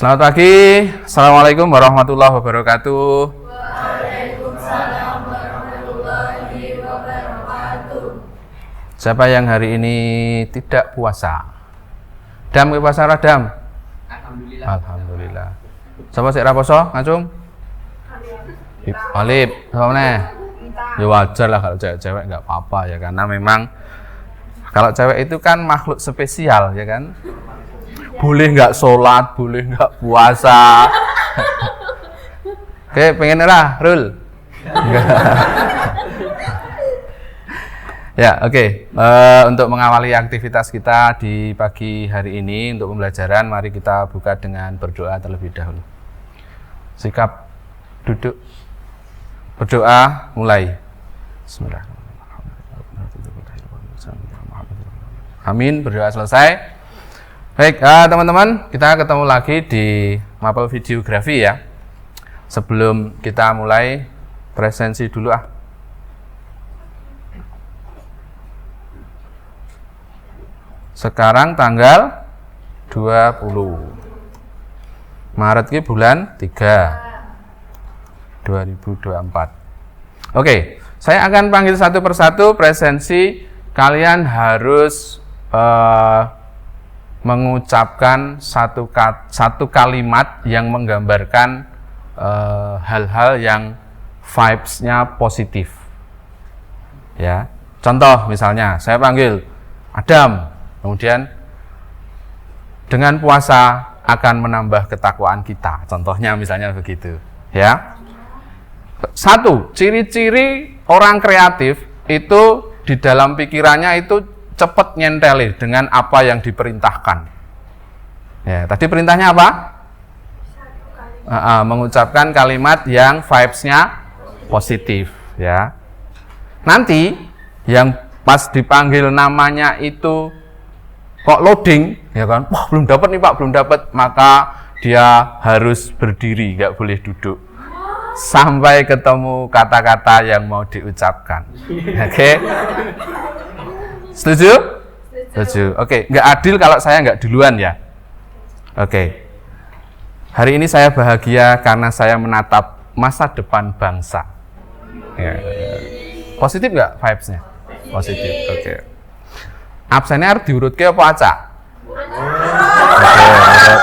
Selamat pagi, Assalamualaikum warahmatullahi wabarakatuh. Waalaikumsalam warahmatullahi wabarakatuh. Siapa yang hari ini tidak puasa? Dam ke puasa Dam? Alhamdulillah. Alhamdulillah. Siapa sih raposo? Ngacung? Alip. Siapa meneh? Ya wajar lah kalau cewek-cewek nggak apa-apa ya, karena memang kalau cewek itu kan makhluk spesial ya kan. Boleh nggak sholat, boleh nggak puasa. Oke, pengen lah, Rul. Ya, oke. Untuk mengawali aktivitas kita di pagi hari ini untuk pembelajaran, mari kita buka dengan berdoa terlebih dahulu. Sikap duduk, berdoa, mulai. Bismillahirrahmanirrahim. Amin, berdoa selesai. Baik, teman-teman, kita ketemu lagi di Mapel Videografi ya. Sebelum kita mulai, presensi dulu Sekarang tanggal 20 Maret ini bulan 3 2024. Oke, saya akan panggil satu persatu presensi. Kalian harus mengucapkan satu kalimat yang menggambarkan hal-hal yang vibes-nya positif. Ya, contoh misalnya saya panggil Adam, kemudian dengan puasa akan menambah ketakwaan kita. Contohnya misalnya begitu, ya. Satu, ciri-ciri orang kreatif itu di dalam pikirannya itu cepat nyenteli dengan apa yang diperintahkan. Ya, tadi perintahnya apa? Mengucapkan kalimat yang vibes-nya positif, ya. Nanti yang pas dipanggil namanya itu kok loading, ya kan? Wah, belum dapat nih Pak, belum dapat, maka dia harus berdiri, nggak boleh duduk sampai ketemu kata-kata yang mau diucapkan. Oke? Setuju? Setuju. Oke, nggak adil kalau saya nggak duluan ya. Oke. Hari ini saya bahagia karena saya menatap masa depan bangsa. Ya. Positif nggak vibes-nya? Positif. Oke. Absennya harus diurut ke apa acak? Oke, urut.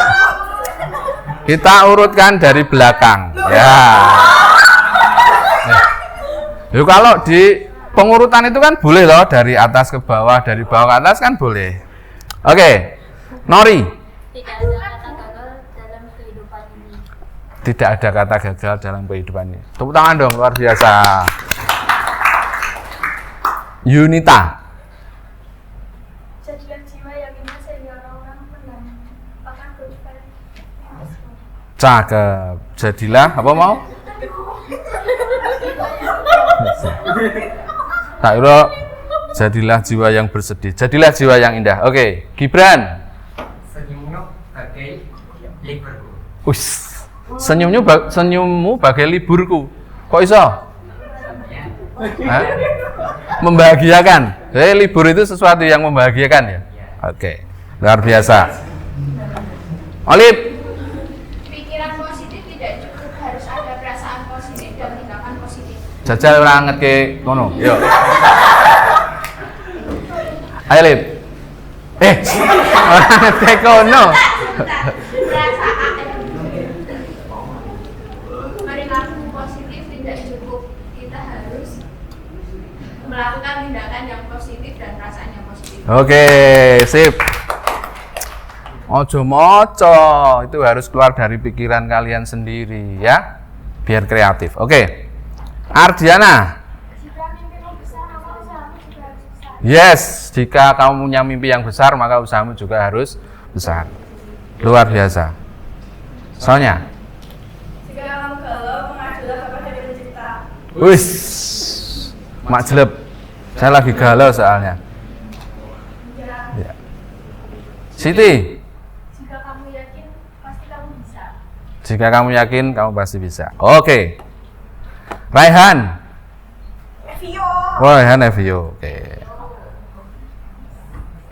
Kita urutkan dari belakang. Ya. Yuk, kalau di pengurutan itu kan boleh loh, dari atas ke bawah, dari bawah ke atas kan boleh. Oke, Nori. Tidak ada kata gagal dalam kehidupan ini. Tidak ada kata gagal dalam kehidupan ini. Tepuk tangan dong, luar biasa. Yunita. Jadilah jiwa yang indah sehingga orang menampakkan kehidupan. Cakep. Jadilah apa mau? Tak kira jadilah jiwa yang bersedih, jadilah jiwa yang indah. Oke, Gibran. Senyummu bagai liburku. Senyummu bagai liburku. Kok iso? Hah? Membahagiakan. Libur itu sesuatu yang membahagiakan ya. Oke, luar biasa. Olip. Pikiran positif tidak cukup, harus ada perasaan positif dan tindakan positif. Jajal ora ngetke ngono. Yo. Ayo Lip. Ora ngetke kono. Perasaan perilaku positif tidak cukup, kita harus melakukan tindakan yang positif dan perasaan yang positif. Oke, sip. Ojo moco, itu harus keluar dari pikiran kalian sendiri ya. Biar kreatif. Oke. Ardiana. Jika mimpimu besar, maka usahamu juga harus besar. Yes, jika kamu punya mimpi yang besar, maka usahamu juga harus besar. Luar biasa. Soalnya, Jika kamu galau, mengajulah kepada Sang Pencipta. wis, mak jeleb. Saya lagi galau soalnya. Ya. Siti, Jika kamu yakin, pasti kamu bisa. jika kamu yakin, kamu pasti bisa. Oke. Raihan. Raihan Evio. Oke.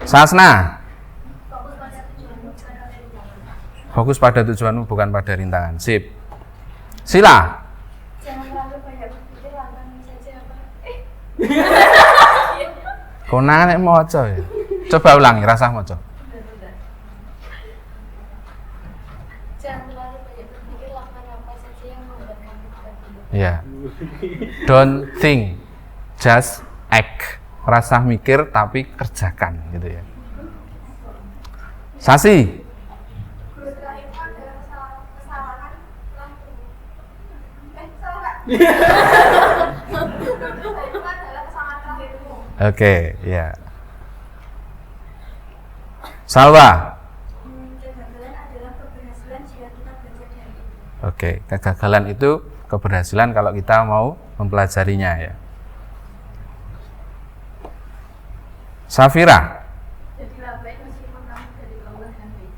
Sasna. Fokus pada tujuanmu, bukan pada tujuan. Fokus pada tujuanmu, bukan pada rintangan. Sip. Sila. Jangan terlalu banyak berpikir, lakukan saja apa. Konangan nek maca ya. Coba ulangi, rasah maca. Jangan terlalu banyak berpikir, lakukan apa saja yang membuat kamu bahagia. Ya. Don't think, just act. Rasa mikir tapi kerjakan gitu ya. Sasi. Guru terakhir adalah kesalahan lambung. Salah. Itu adalah kesalahan terakhirmu. Oke, ya. Salwa. Kegagalan adalah keberhasilan jika kita belajar dari itu. Oke, kegagalan itu keberhasilan kalau kita mau mempelajarinya ya. Safira. Jadilah baik meskipun kamu dari Allah dan baik.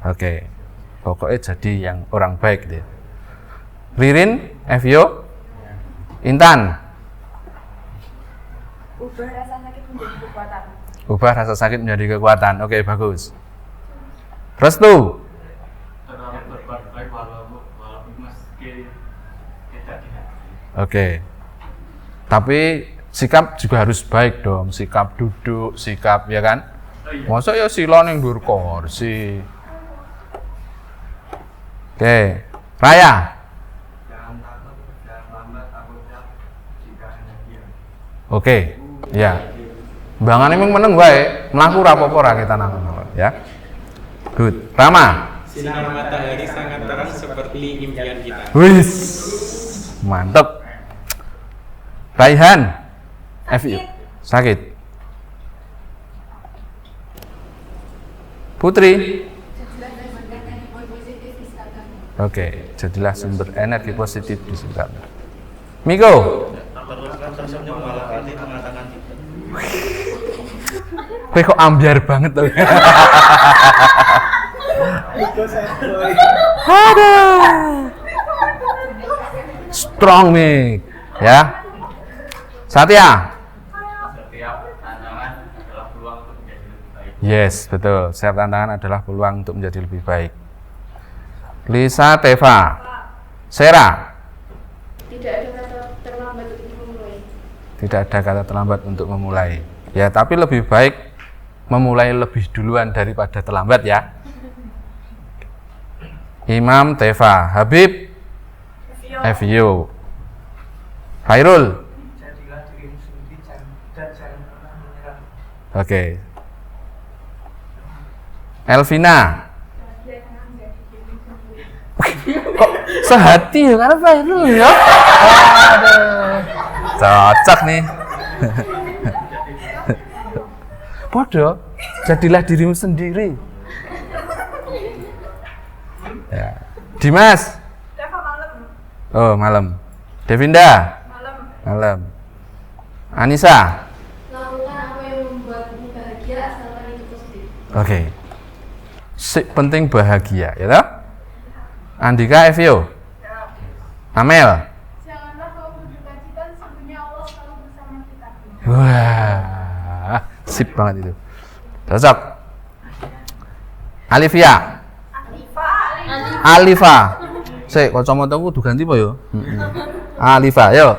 Oke, pokoknya jadi yang orang baik deh. Ririn, Evio, Intan. Ubah rasa sakit menjadi kekuatan. Ubah rasa sakit menjadi kekuatan. Oke, bagus. Restu. Tetap berbuat baik walaupun meski tidak dihati. Oke. Tapi sikap juga harus baik dong. Sikap duduk, sikap ya kan. Oh iya. Masa ya sila ning dhuwur kursi. Oke. Raya. Jangan takut, jangan lambat takutnya jika hanya dia. Oke. Ya. Mbangane mung meneng wae, mlaku ra apa-apa ra kita nang ya. Good. Rama. Sinar matahari sangat terang seperti impian kita. Wis. Mantep. Raihan. Sakit. Putri. Oke, jadilah sumber energi positif di sekitarmu. Miko. Teruskan tersenyum malah hati mengatakan tidak. Kowe kok ambiar banget tuh. Aduh. Strong nih, ya. Satya. Setiap tantangan adalah peluang untuk menjadi lebih baik. Yes, betul. Setiap tantangan adalah peluang untuk menjadi lebih baik. Lisa Teva. Sera. Tidak ada kata terlambat untuk memulai. Tidak ada kata terlambat untuk memulai. Ya, tapi lebih baik memulai lebih duluan daripada terlambat ya. Imam Teva. Habib. Evio. Khairul. Jadilah dirimu sendiri dan jangan pernah menyerah. Oke. Elvina. Kok sehati ya karena Khairul ya? Aduh. Cocok nih. Podo, jadilah dirimu sendiri. Ya. Dimas. Oh, malam. Devinda. Malam. Anissa. Lakukan apa yang membuatmu bahagia asalkan itu positif. Oke. Penting bahagia, ya toh? Andika, Evio. Amel. Janganlah kau berduka cita, sesungguhnya Allah selalu bersama kita. Wah, sip banget itu. Cocok. Alivia. Alifa. Sik, kacamataku kudu ganti apa yo? Alifa, yo.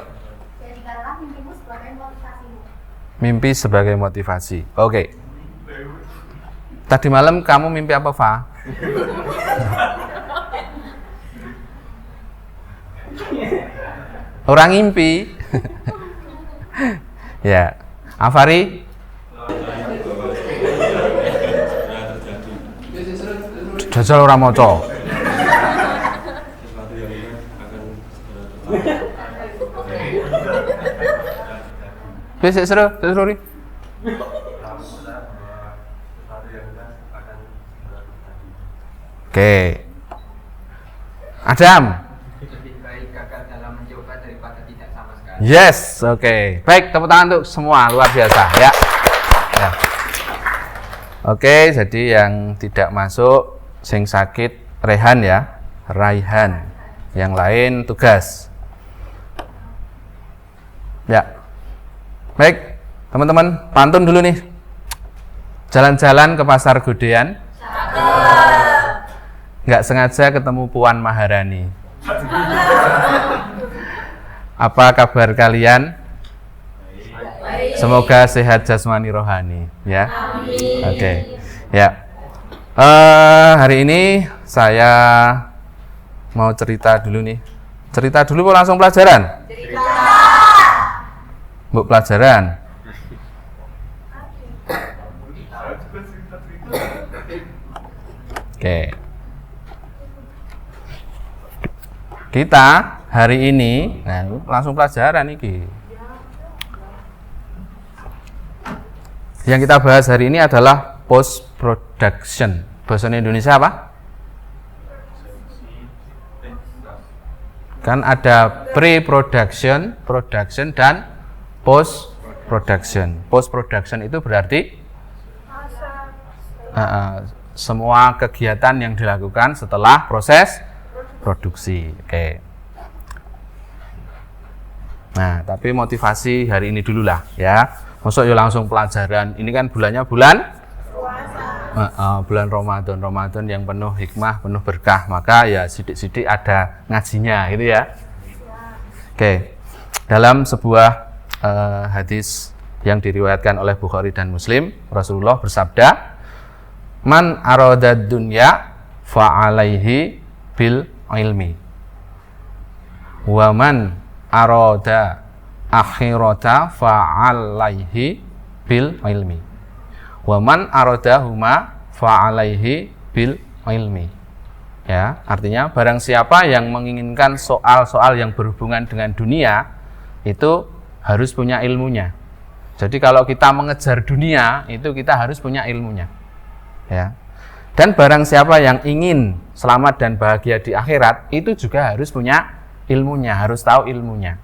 Jadikanlah mimpimu sebagai motivasimu. Mimpi sebagai motivasi. Oke. Tadi malam kamu mimpi apa, Fa? Orang ngimpi. Ya. Afari? Jajal ora maca. Sesuatu yang indah akan segera terjadi. Wis seru, seru ri. Oke. Adam. Lebih baik gagal dalam mencoba daripada tidak sama sekali. Yes, oke. Baik, tepuk tangan untuk semua, luar biasa ya. Ya. Oke, jadi yang tidak masuk sing sakit Rehan ya, Raihan. Yang lain tugas. Ya. Baik, teman-teman, pantun dulu nih. Jalan-jalan ke pasar Godean. nggak sengaja ketemu Puan Maharani. Apa kabar kalian? Semoga sehat jasmani rohani, ya. Oke. Ya. Hari ini saya mau cerita dulu nih. Cerita dulu kok langsung pelajaran? Bu pelajaran. Oke. Kita hari ini, nah langsung pelajaran nih. Yang kita bahas hari ini adalah post production. Bahasa Indonesia apa? Kan ada pre-production, production, dan post-production. Post-production itu berarti semua kegiatan yang dilakukan setelah proses produksi. Oke. Nah, tapi motivasi hari ini dulu lah, ya. Masuk yuk langsung pelajaran. Ini kan bulannya bulan bulan Ramadan yang penuh hikmah, penuh berkah, maka ya sidik-sidik ada ngajinya gitu ya. Oke. Dalam sebuah hadis yang diriwayatkan oleh Bukhari dan Muslim, Rasulullah bersabda, "Man arada dunya fa alaihi bil ilmi. Wa man arada akhirata fa alaihi bil ilmi. Wa man aradahuma fa alaihi bil ilmi." Ya, artinya barang siapa yang menginginkan soal-soal yang berhubungan dengan dunia itu harus punya ilmunya. Jadi kalau kita mengejar dunia itu kita harus punya ilmunya. Ya. Dan barang siapa yang ingin selamat dan bahagia di akhirat itu juga harus punya ilmunya, harus tahu ilmunya.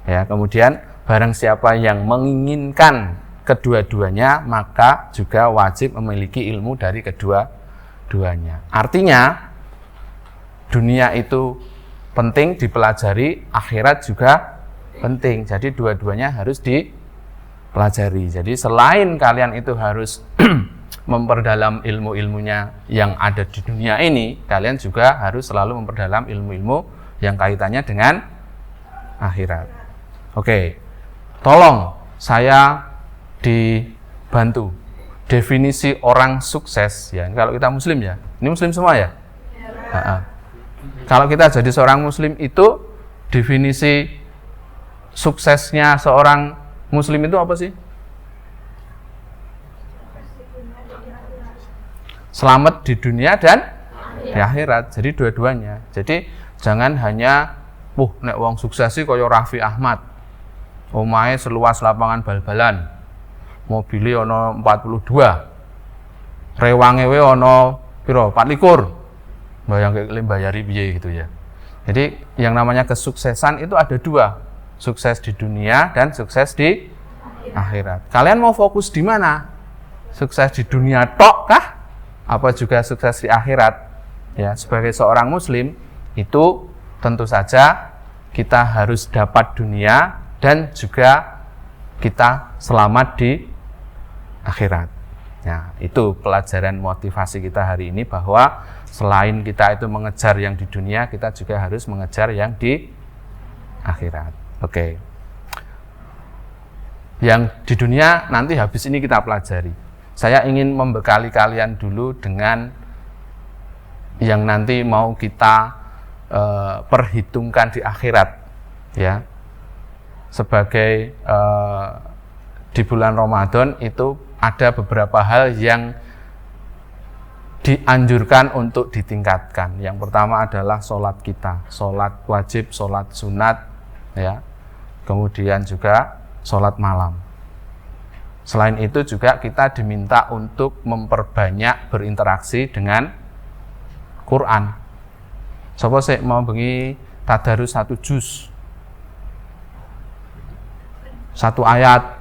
Ya, kemudian barang siapa yang menginginkan kedua-duanya maka juga wajib memiliki ilmu dari kedua-duanya. Artinya dunia itu penting dipelajari, akhirat juga penting. Jadi dua-duanya harus dipelajari. Jadi selain kalian itu harus memperdalam ilmu-ilmunya yang ada di dunia ini, kalian juga harus selalu memperdalam ilmu-ilmu yang kaitannya dengan akhirat. Oke, tolong saya dibantu definisi orang sukses ya. Kalau kita muslim ya, ini muslim semua ya. Kalau kita jadi seorang muslim itu definisi suksesnya seorang muslim itu apa sih? Selamat di dunia dan di akhirat. Jadi dua-duanya. Jadi jangan hanya nek wong sukses sih kaya Raffi Ahmad. Omahe seluas lapangan bal-balan. Mobilnya ono 42. Rewange we ono piro? 24. Bayari piye gitu ya. Jadi yang namanya kesuksesan itu ada dua. Sukses di dunia dan sukses di akhirat. Kalian mau fokus di mana? Sukses di dunia tok kah? Apa juga sukses di akhirat? Ya, sebagai seorang muslim itu tentu saja kita harus dapat dunia dan juga kita selamat di akhirat. Nah, itu pelajaran motivasi kita hari ini bahwa selain kita itu mengejar yang di dunia, kita juga harus mengejar yang di akhirat. Oke. Yang di dunia nanti habis ini kita pelajari. Saya ingin membekali kalian dulu dengan yang nanti mau kita perhitungkan di akhirat, ya. Sebagai di bulan Ramadan itu ada beberapa hal yang dianjurkan untuk ditingkatkan. Yang pertama adalah sholat kita, sholat wajib, sholat sunat, ya. Kemudian juga sholat malam. Selain itu juga kita diminta untuk memperbanyak berinteraksi dengan Quran. Sapa sik mau bengi tadarus 1 juz, 1 ayat.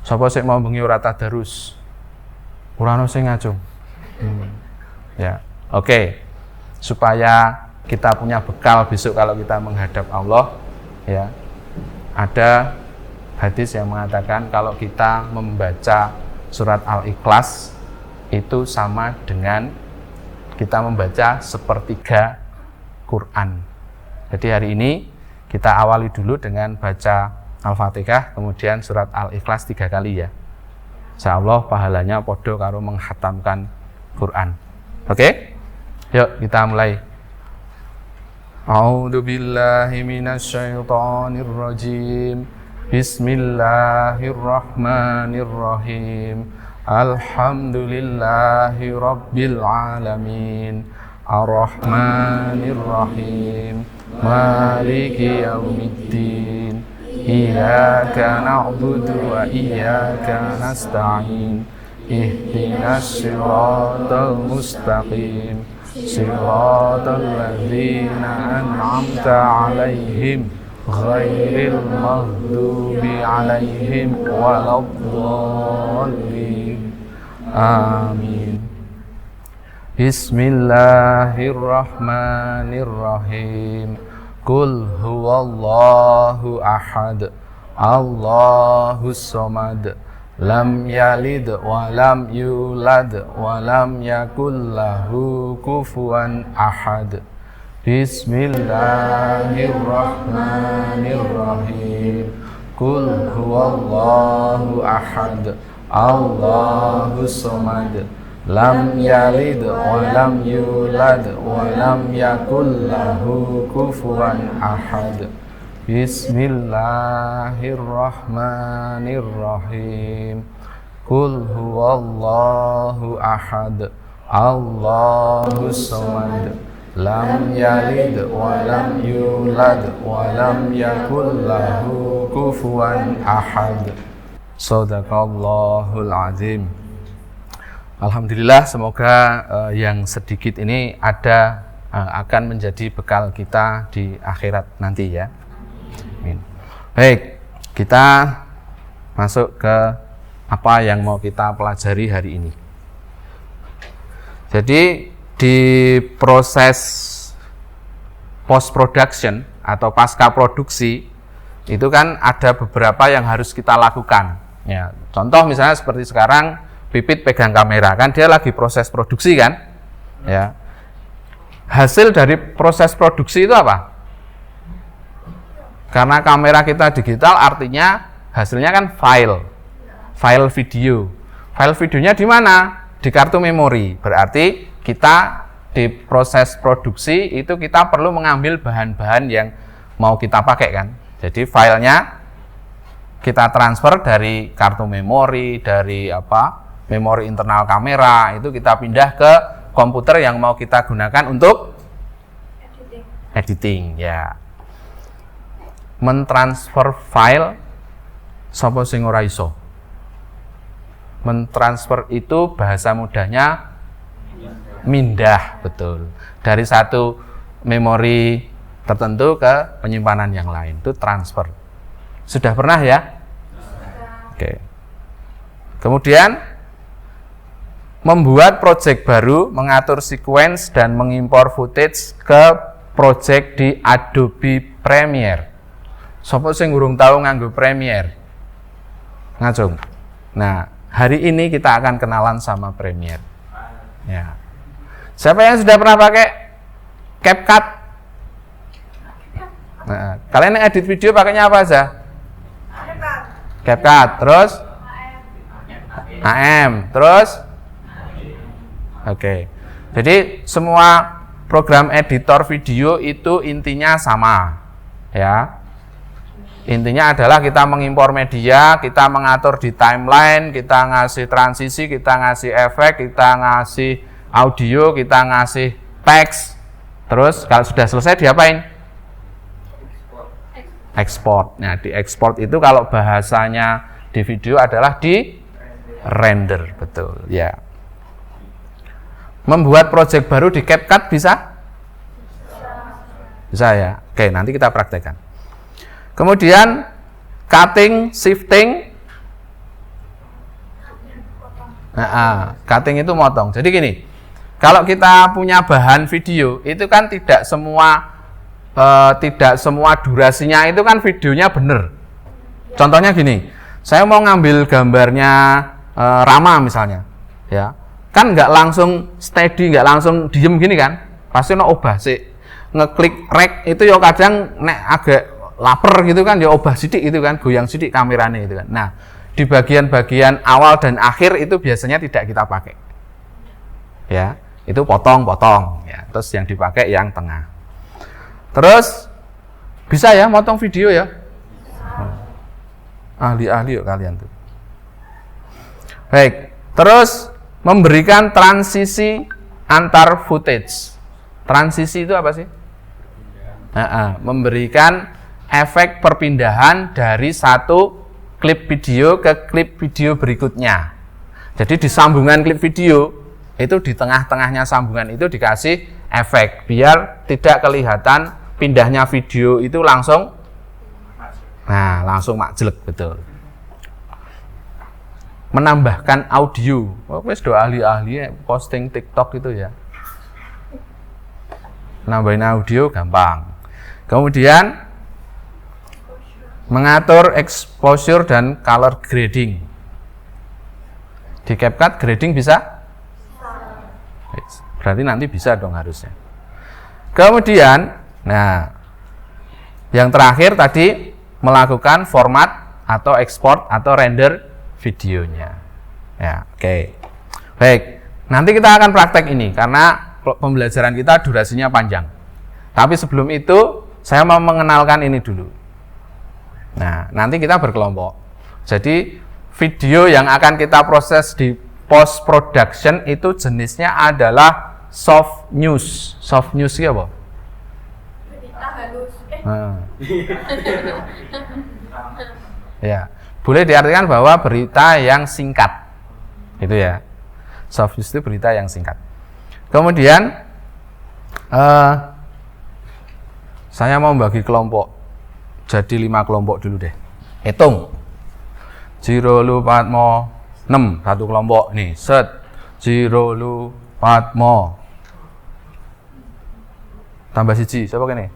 Sapa sik mau bengi ora tadarus, ora ono sing ngajung. Ya, oke. Supaya kita punya bekal besok kalau kita menghadap Allah, ya. Ada hadis yang mengatakan kalau kita membaca surat Al-Ikhlas itu sama dengan kita membaca sepertiga Quran. Jadi hari ini kita awali dulu dengan baca Al-Fatihah, kemudian surat Al-Ikhlas 3 kali ya. Insyaallah pahalanya podo karo menghatamkan Quran. Oke? Yuk kita mulai. A'udzu billahi minasyaitonir rajim. Bismillahirrahmanirrahim. Alhamdulillahi rabbil alamin. Ar-Rahmanir-Rahim. Maliki yaumiddin. Iyyaka na'budu wa iyyaka nasta'in. Ihdinas siratal mustaqim. Siratal ladzina an'amta 'alaihim ghairil maghdubi 'alaihim waladdallin. Amin. Bismillahirrahmanirrahim. Qul huwallahu ahad. Allahus samad. Lam yalid wa lam yulad wa lam yakul lahu kufuwan ahad. Bismillahirrahmanirrahim. Qul huwallahu ahad. Allahus samad. Lam yalid wa lam yulad wa lam yakul lahu kufuwan ahad. Bismillahirrahmanirrahim. Qul huwallahu ahad. Allahus samad. Lam yalid wa lam yulad wa lam yakul lahu kufuwan ahad. Shadaqallahul azim. Alhamdulillah, semoga yang sedikit ini akan menjadi bekal kita di akhirat nanti ya. Amin. Baik, kita masuk ke apa yang mau kita pelajari hari ini. Jadi di proses post production atau pasca produksi itu kan ada beberapa yang harus kita lakukan. Ya, contoh misalnya seperti sekarang Pipit pegang kamera, kan dia lagi proses produksi kan, ya. Hasil dari proses produksi itu apa? Karena kamera kita digital, artinya hasilnya kan file video. File videonya di mana? Di kartu memori. Berarti kita di proses produksi itu kita perlu mengambil bahan-bahan yang mau kita pakai kan. Jadi filenya kita transfer dari kartu memori, dari memori internal kamera, itu kita pindah ke komputer yang mau kita gunakan untuk editing ya. Mentransfer file sapa sing ora iso? Mentransfer itu bahasa mudahnya mindah, betul. Dari satu memori tertentu ke penyimpanan yang lain, itu transfer. Sudah pernah ya? Oke. Kemudian membuat project baru, mengatur sequence dan mengimpor footage ke project di Adobe Premiere. Sopo sing urung tahu nganggo Premiere? Ngacung. Nah, hari ini kita akan kenalan sama Premiere. Ya. Siapa yang sudah pernah pakai CapCut? Nah, kalian yang edit video pakainya apa aja? CapCut, terus AM, terus Oke. Jadi semua program editor video itu intinya sama, ya. Intinya adalah kita mengimpor media, kita mengatur di timeline, kita ngasih transisi, kita ngasih efek, kita ngasih audio, kita ngasih teks. Terus kalau sudah selesai diapain? Export. Nah, di export itu kalau bahasanya di video adalah di render, betul, ya. Membuat project baru di CapCut bisa? Bisa ya. Oke, nanti kita praktekkan. Kemudian cutting, shifting. Cutting itu motong. Jadi gini, kalau kita punya bahan video, itu kan tidak semua durasinya itu kan videonya benar. Contohnya gini, saya mau ngambil gambarnya Rama misalnya, ya. kan nggak langsung steady, nggak langsung diem gini kan, pasti ono obah sih. Ngeklik rek itu ya kadang nek agak lapar gitu kan, ya obah sidik itu kan, goyang sidik kameranya itu kan. Nah, di bagian-bagian awal dan akhir itu biasanya tidak kita pakai. Ya, itu potong-potong ya. Terus yang dipakai yang tengah. Terus bisa ya motong video ya? Ahli-ahli yuk kalian tuh. Baik, terus memberikan transisi antar footage. Transisi itu apa sih? Memberikan efek perpindahan dari satu klip video ke klip video berikutnya. Jadi di sambungan klip video itu di tengah-tengahnya sambungan itu dikasih efek biar tidak kelihatan pindahnya video itu langsung langsung makjelek, betul. Menambahkan audio. Wes do ahli-ahli posting TikTok itu ya. Nambahin audio gampang. Kemudian mengatur exposure dan color grading. Di CapCut grading bisa? Berarti nanti bisa dong harusnya. Kemudian, yang terakhir tadi melakukan format atau ekspor atau render videonya. Ya, oke. Baik, nanti kita akan praktek ini karena pembelajaran kita durasinya panjang. Tapi sebelum itu, saya mau mengenalkan ini dulu. Nah, nanti kita berkelompok. Jadi, video yang akan kita proses di post production itu jenisnya adalah soft news. Soft news itu apa? Berita halus. Ya, boleh diartikan bahwa berita yang singkat, itu ya. Soft news itu berita yang singkat. Kemudian, saya mau bagi kelompok, jadi 5 kelompok dulu deh. Hitung. 0 lu 4 mo 6 satu kelompok nih. Set 0 lu 4 mo tambah siji. Siapa kene?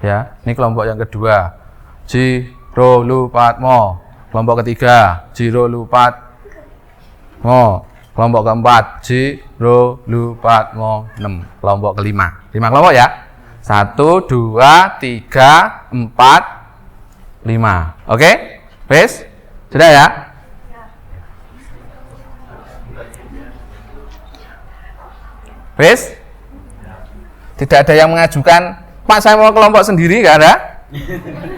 Ya, ini kelompok yang kedua. 0 lu 4 mo. Kelompok ketiga 0 lu 4 mo. Kelompok keempat 0 lu 4 mo 6. Kelompok kelima. 5 kelompok ya. 1 2 3 4 5. Oke? Wes? Sudah ya? Wes? Tidak ada yang mengajukan, Pak saya mau kelompok sendiri, nggak ada?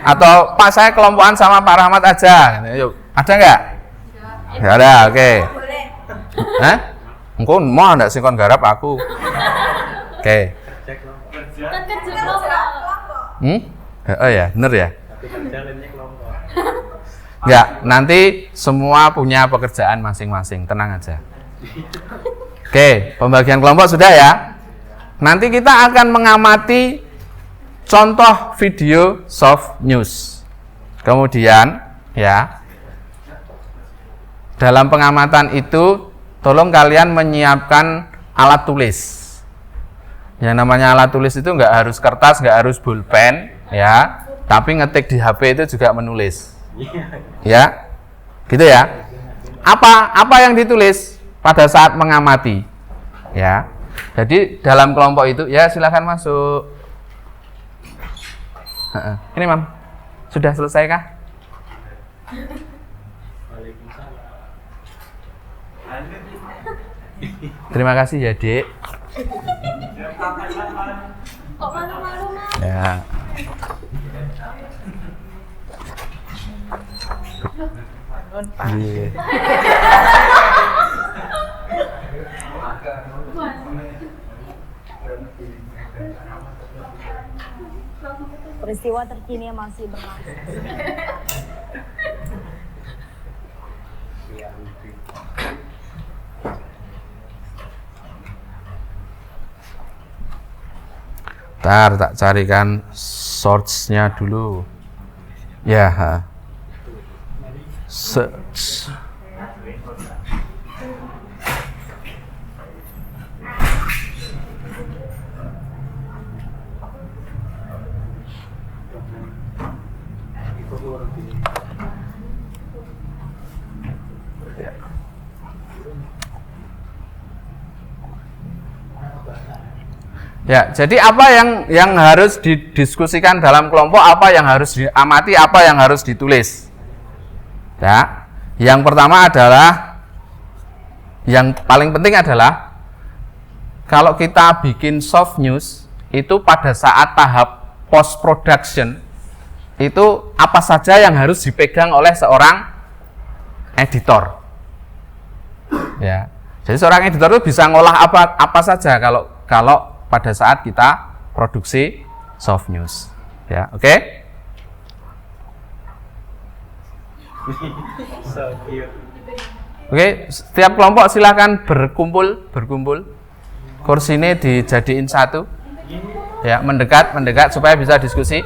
Atau Pak saya kelompokan sama Pak Rahmat aja? Yuk, ada nggak? Nggak ada, oke. Hah? Engkau mau nggak sih kon garap aku? Oke. Oh ya, bener ya? Enggak, nanti semua punya pekerjaan masing-masing, tenang aja. Oke, pembagian kelompok sudah ya. Nanti kita akan mengamati contoh video soft news. Kemudian, ya, dalam pengamatan itu, tolong kalian menyiapkan alat tulis. Yang namanya alat tulis itu nggak harus kertas, nggak harus pulpen, ya. Tapi ngetik di HP itu juga menulis. Ya, gitu ya. Apa yang ditulis pada saat mengamati, ya. Jadi dalam kelompok itu, ya silakan masuk. Ini Mam, sudah selesai kah? Terima kasih ya Dek. Kok malu-malu, Mas? Ya. Iya. Peristiwa terkini yang masih berlangsung. Ntar tak carikan source-nya dulu. Ya. Search. Ya, jadi apa yang harus didiskusikan dalam kelompok, apa yang harus diamati, apa yang harus ditulis. Ya. Yang pertama adalah, yang paling penting adalah kalau kita bikin soft news itu pada saat tahap post production itu apa saja yang harus dipegang oleh seorang editor. Ya. Jadi seorang editor itu bisa ngolah apa saja kalau pada saat kita produksi soft news. Ya, oke? Oke, setiap kelompok silakan berkumpul. Kursi ini dijadiin satu. Ya, mendekat supaya bisa diskusi.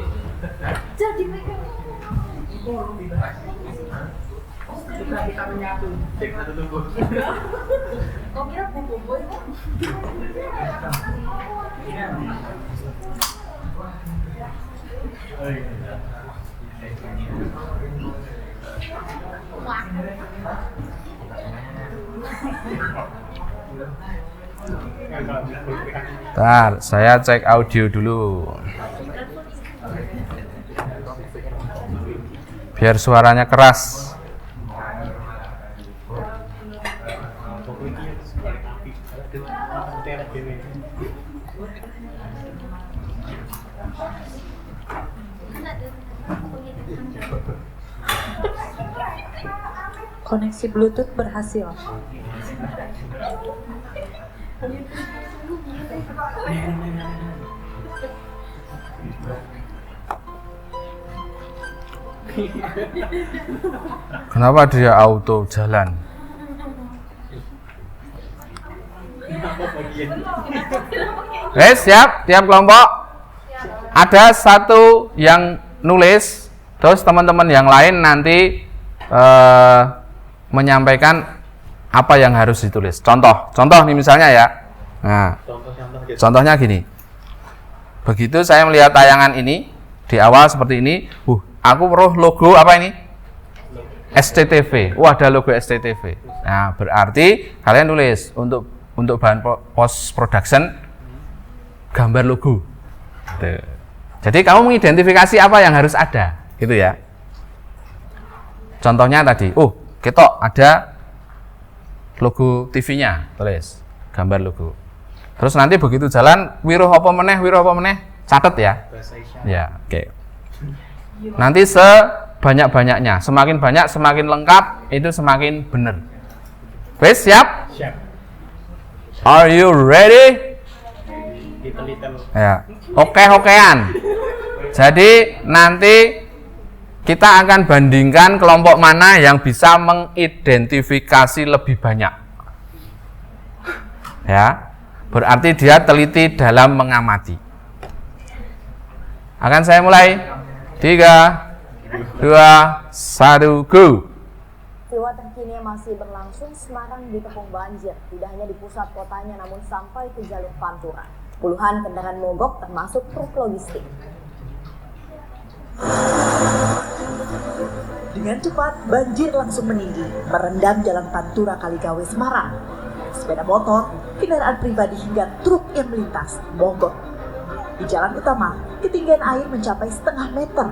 Bentar, saya cek audio dulu. Biar suaranya keras. Koneksi Bluetooth berhasil. Kenapa dia auto jalan? Siap, tiap kelompok ada satu yang nulis, terus teman-teman yang lain nanti menyampaikan apa yang harus ditulis. Contoh nih misalnya ya. Nah, contohnya gini. Begitu saya melihat tayangan ini di awal seperti ini, aku perlu logo apa ini? SCTV. Ada logo SCTV. Nah, berarti kalian tulis untuk bahan post production gambar logo. Tuh. Jadi kamu mengidentifikasi apa yang harus ada, gitu ya. Contohnya tadi, ketok ada logo TV-nya, tulis gambar logo. Terus nanti begitu jalan, wiruh apa meneh, catet ya. Ya, oke. Nanti sebanyak-banyaknya, semakin banyak, semakin lengkap, itu semakin benar. Wes, siap? Siap. Are you ready? Ya, oke-okean. Jadi nanti kita akan bandingkan kelompok mana yang bisa mengidentifikasi lebih banyak. Ya, berarti dia teliti dalam mengamati. Akan saya mulai. 3, 2, 1, go. Peristiwa terkini yang masih berlangsung, Semarang dikepung banjir. Tidak hanya di pusat kotanya, namun sampai ke jalur Pantura. Puluhan kendaraan mogok termasuk truk logistik. Dengan cepat, banjir langsung meninggi, merendam jalan Pantura Kaligawe Semarang. Sepeda motor, kendaraan pribadi hingga truk yang melintas mogok. Di jalan utama, ketinggian air mencapai setengah meter.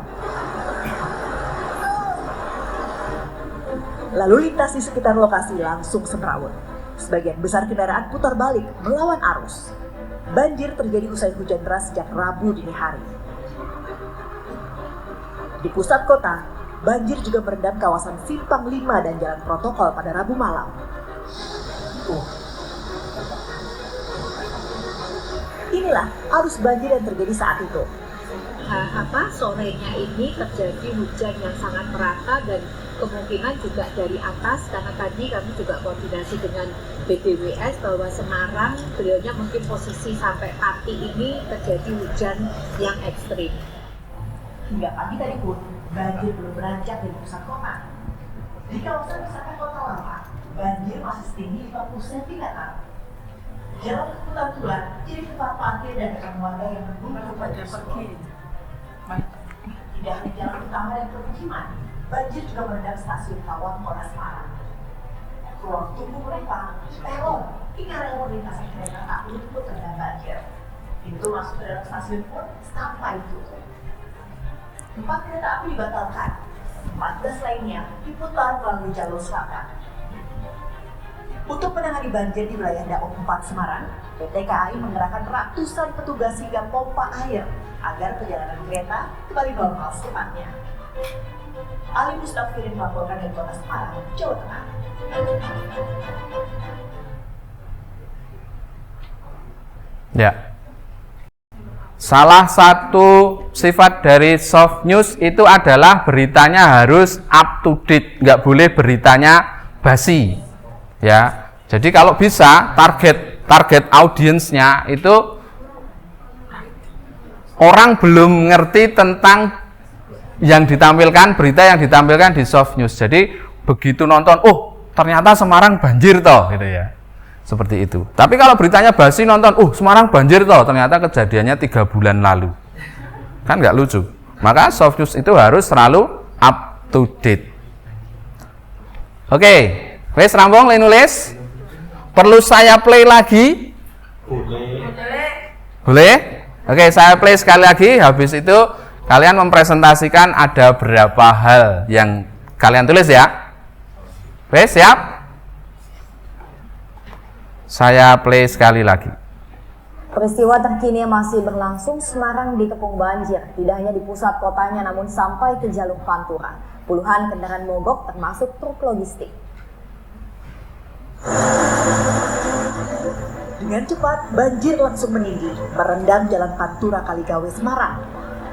Lalu lintas di sekitar lokasi langsung semrawut. Sebagian besar kendaraan putar balik melawan arus. Banjir terjadi usai hujan deras sejak Rabu dini hari. Di pusat kota, banjir juga merendam kawasan Simpang 5 dan Jalan Protokol pada Rabu malam. Inilah arus banjir yang terjadi saat itu. Sorenya ini terjadi hujan yang sangat merata dan kemungkinan juga dari atas, karena tadi kami juga koordinasi dengan BDWS bahwa Semarang beliaunya mungkin posisi sampai Pati ini terjadi hujan yang ekstrim. Hingga pagi tadi pun banjir belum beranjak dari pusat kota. Di kawasan wisata Kota Lama, banjir masih setinggi 50 cm. Jalan Keputan Tulan jadi tempat parkir dan rekan warga yang menunggu pada pergi. Tidak hanya jalan utama dan permukiman, banjir juga merendam stasiun Tawang Kota Semarang. Ruang tunggu penumpang, peron, hingga rel lintasan kereta tak luput terendam banjir. Pintu masuk ke dalam stasiun pun sampai tutup. 4 kereta api dibatalkan, 14 lainnya diputar melalui jalur selatan. Untuk menangani banjir di wilayah Daob 4 Semarang, PT KAI mengerahkan ratusan petugas hingga pompa air agar perjalanan kereta kembali normal secepatnya. Ali Mustafirin melaporkan dari Kota Semarang, Jawa Tengah. Ya. Salah satu sifat dari soft news itu adalah beritanya harus up to date, nggak boleh beritanya basi. Ya. Jadi kalau bisa target audiensnya itu orang belum ngerti tentang yang ditampilkan, berita yang ditampilkan di soft news. Jadi begitu nonton, oh ternyata Semarang banjir toh, gitu ya. Seperti itu. Tapi kalau beritanya basi nonton, Semarang banjir toh, ternyata kejadiannya 3 bulan lalu. Kan nggak lucu. Maka soft news itu harus selalu up to date. Oke, wes rampung le nulis. Perlu saya play lagi? Boleh? Oke, saya play sekali lagi. Habis itu kalian mempresentasikan ada berapa hal yang kalian tulis ya. Oke, siap? Saya play sekali lagi. Peristiwa terkini masih berlangsung. Semarang dikepung banjir. Tidak hanya di pusat kotanya, namun sampai ke jalur Pantura. Puluhan kendaraan mogok termasuk truk logistik. Dengan cepat, banjir langsung meninggi, merendam jalan Pantura Kaligawe Semarang.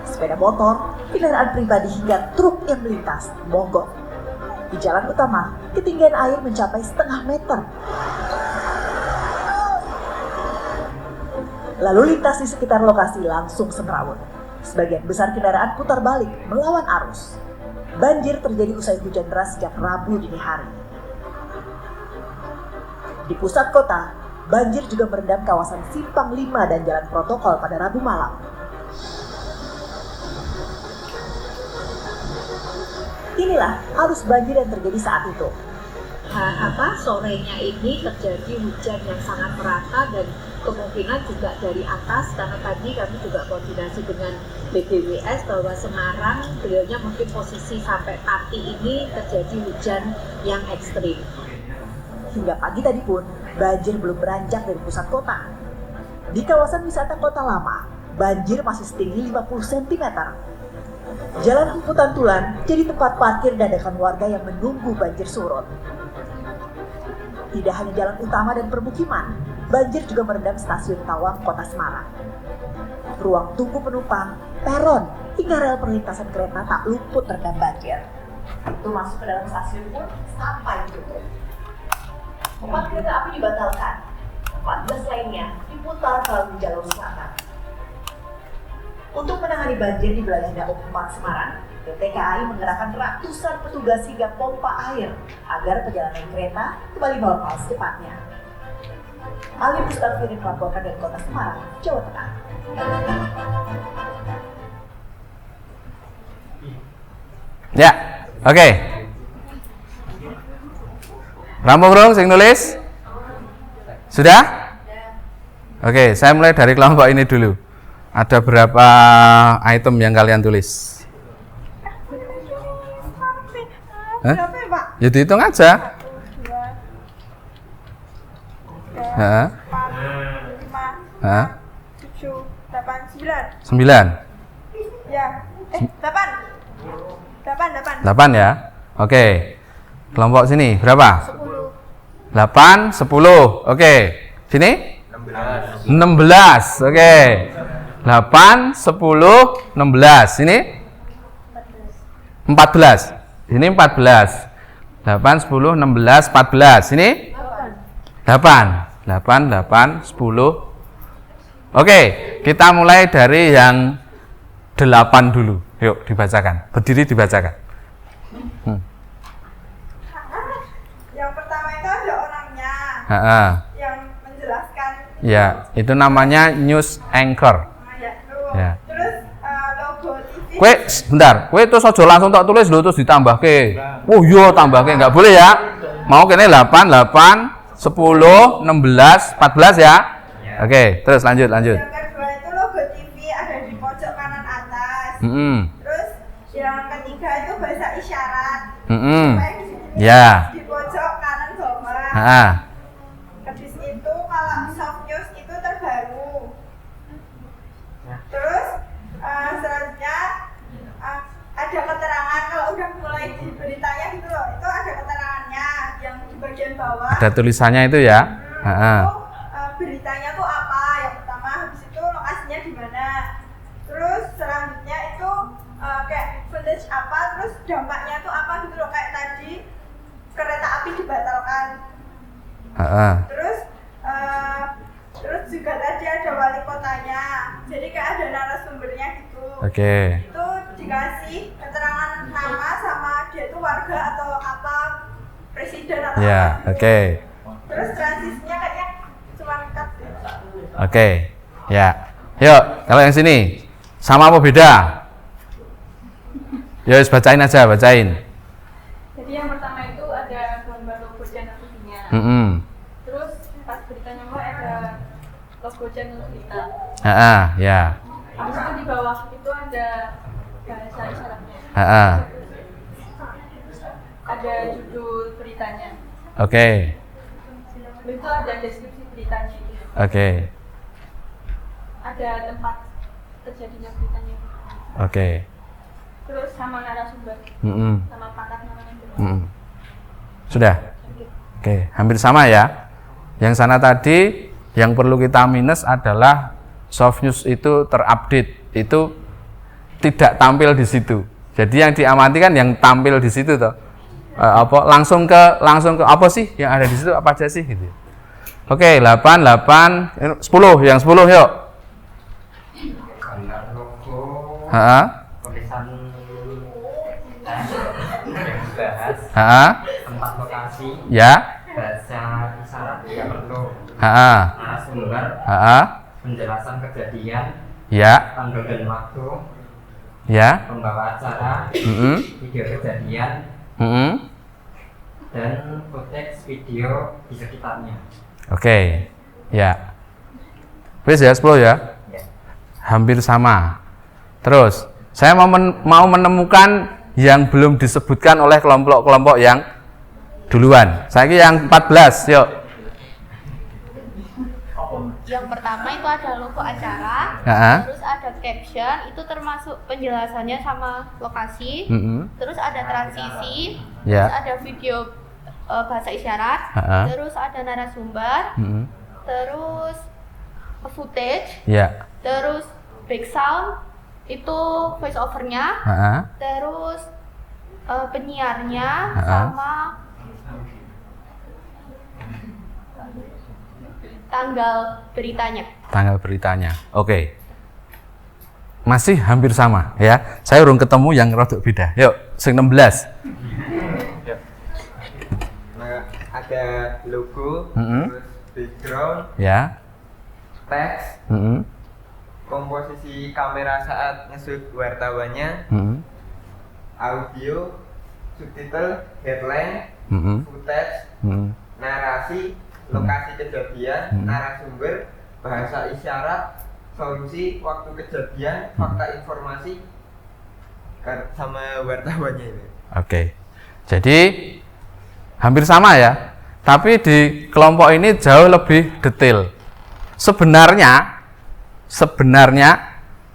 Sepeda motor, kendaraan pribadi hingga truk yang melintas mogok. Di jalan utama, ketinggian air mencapai setengah meter. Lalu lintas di sekitar lokasi langsung semrawut. Sebagian besar kendaraan putar balik melawan arus. Banjir terjadi usai hujan deras sejak Rabu dini hari. Di pusat kota, banjir juga merendam kawasan Simpang 5 dan Jalan Protokol pada Rabu malam. Inilah arus banjir yang terjadi saat itu. Sorenya ini terjadi hujan yang sangat merata dan kemungkinan juga dari atas, karena tadi kami juga koordinasi dengan BDWS bahwa Semarang beliaunya mungkin posisi sampai Pati ini terjadi hujan yang ekstrim. Hingga pagi tadi pun, banjir belum beranjak dari pusat kota. Di kawasan wisata Kota Lama, banjir masih setinggi 50 cm. Jalan Emputan Tulan jadi tempat parkir dadakan warga yang menunggu banjir surut. Tidak hanya jalan utama dan permukiman, banjir juga merendam stasiun Tawang, Kota Semarang. Ruang tunggu penumpang, peron, hingga rel perlintasan kereta tak luput terendam banjir. Itu masuk ke dalam stasiun pun sampai tutup. 4 kereta api dibatalkan, 14 lainnya diputar melalui jalur selatan. Untuk menangani banjir di wilayah Daob 4 Semarang, PT KAI mengerahkan ratusan petugas hingga pompa air agar perjalanan kereta kembali normal secepatnya. Ali Mustafirin melaporkan dari Kota Semarang, Jawa Tengah. Ya, oke. Rampung dong, sing nulis? Sudah? Oke, saya mulai dari kelompok ini dulu. Ada berapa item yang kalian tulis? Berapa ya, Pak? Ya dihitung aja. 2, 3, 4, 5, 7, 8, 9. 9? Ya. 8. 8 ya? Oke. Kelompok sini berapa? 10. 8, 10. Oke. Sini? 16. Oke. 8, 10, 16. Ini? 14. Ini 14. 8, 10, 16, 14. Ini? 8. 8, 10. Oke, kita mulai dari yang 8 dulu. Yuk, dibacakan. Berdiri dibacakan. Yang pertama itu ada orangnya. Yang menjelaskan. Ya, itu namanya news anchor. Ya. Terus logo TV. Kue, bentar. Kue terus aja langsung tak tulis dulu terus ditambahke. Oh iya, tambahke nggak boleh ya. Mau kene 8, 10, 16, 14 ya. Oke, terus lanjut. Yang kedua itu Terus yang ketiga itu bahasa isyarat. Ya. Di pojok kanan bawah. Habis itu kalau soft news itu terbaru. Terus selanjutnya ada keterangan kalau udah mulai di beritanya gitu loh, itu ada keterangannya yang di bagian bawah. Ada tulisannya itu ya. Beritanya tuh apa? Yang pertama, habis itu lokasinya di mana. Terus selanjutnya itu kayak footage apa, terus dampaknya tuh apa gitu loh, kayak tadi kereta api dibatalkan. Terus juga tadi ada wali kotanya, jadi kayak ada narasumbernya gitu. Itu dikasih keterangan nama sama dia itu warga atau apa, presiden atau apa gitu. Terus transisinya kayaknya cuma cut. Ya. Yuk, kalau yang sini sama apa beda? Ya, bacain aja, bacain. Jadi yang pertama itu ada gambar logo channel TV-nya. Terus pas beritanya ada logo channel berita. Ya. Habis itu di bawah itu ada bahasa isyaratnya. Ada judul beritanya. Itu ada deskripsi beritanya. Ada tempat terjadinya beritanya. Terus sama narasumber. Sama pangkat namanya. Sudah? Hampir sama ya. Yang sana tadi yang perlu kita minus adalah soft news itu terupdate, itu tidak tampil di situ. Jadi yang diamati kan yang tampil di situ toh. Langsung ke apa sih yang ada di situ, apa aja sih gitu. 8, 10, yang 10 yuk. Gambar logo, tulisan bahas, tempat lokasi, bahasa isyarat tidak perlu, narasumber, penjelasan kejadian, tanggal dan waktu, pembawa acara, video kejadian, dan footage video di sekitarnya. Wis ya 10 ya. Hampir sama. Terus saya mau menemukan yang belum disebutkan oleh kelompok-kelompok yang duluan. Saya yang 14, yuk. Yang pertama itu ada logo acara, terus ada caption, itu termasuk penjelasannya sama lokasi, terus ada transisi, terus ada video bahasa isyarat, terus ada narasumber, terus footage, terus back sound, itu voice overnya, terus penyiarnya, sama tanggal beritanya. Masih hampir sama ya. Saya urung ketemu yang rodok beda. Yuk, sing 16. Ada logo, terus background, teks, komposisi kamera saat nge-shoot wartawannya, audio, subtitle, headline, footage, narasi, lokasi kejadian, narasumber, bahasa isyarat, solusi, waktu kejadian, fakta informasi, sama wartawannya ini. Jadi hampir sama ya, tapi di kelompok ini jauh lebih detail. Sebenarnya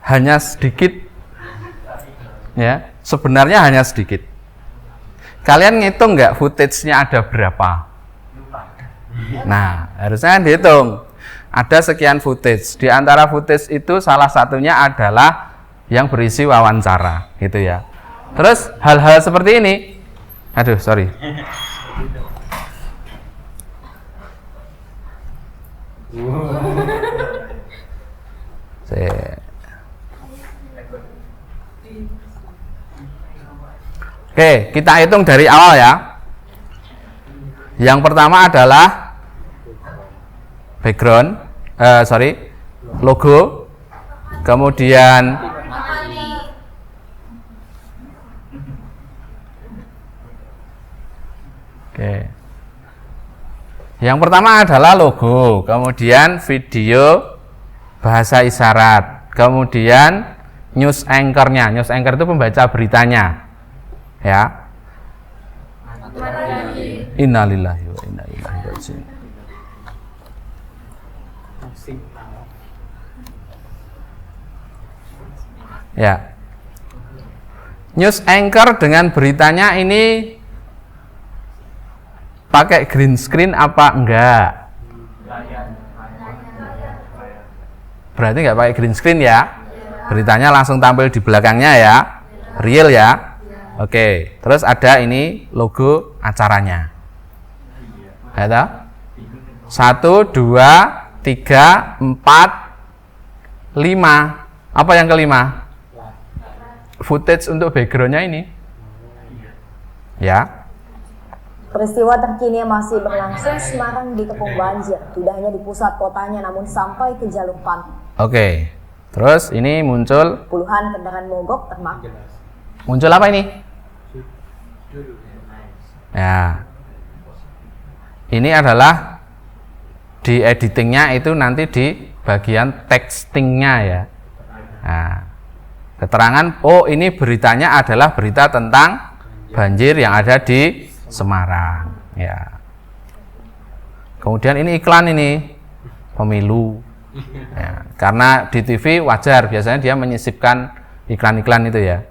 hanya sedikit ya, Kalian ngitung nggak footage-nya ada berapa? Nah, harusnya dihitung. Ada sekian footage. Di antara footage itu salah satunya adalah yang berisi wawancara, gitu ya. Terus hal-hal seperti ini. Aduh, sorry. Oke, kita hitung dari awal ya. Yang pertama adalah background, logo, kemudian yang pertama adalah logo, kemudian video bahasa isyarat, kemudian news anchor-nya. News anchor itu pembaca beritanya. Ya. Innalillahi wa inna ilaihi raji'un. Ya. News anchor dengan beritanya ini pakai green screen apa enggak? Berarti enggak pakai green screen ya? Beritanya langsung tampil di belakangnya ya? Real ya? Oke. Terus ada ini logo acaranya. Ada? 1, 2, 3, 4, 5. Apa yang kelima? Footage untuk backgroundnya ini. Ya. Peristiwa terkini masih berlangsung, Semarang dikepung banjir. Tidak hanya di pusat kotanya, namun sampai ke jalur pantai. Oke. Terus ini muncul Puluhan kendaraan mogok termasuk. muncul apa ini? Ya. Ini adalah di editingnya itu nanti di bagian textingnya ya. Nah, keterangan, oh ini beritanya adalah berita tentang banjir yang ada di Semarang. Ya. Kemudian ini iklan ini pemilu. Ya, karena di TV wajar biasanya dia menyisipkan iklan-iklan itu ya.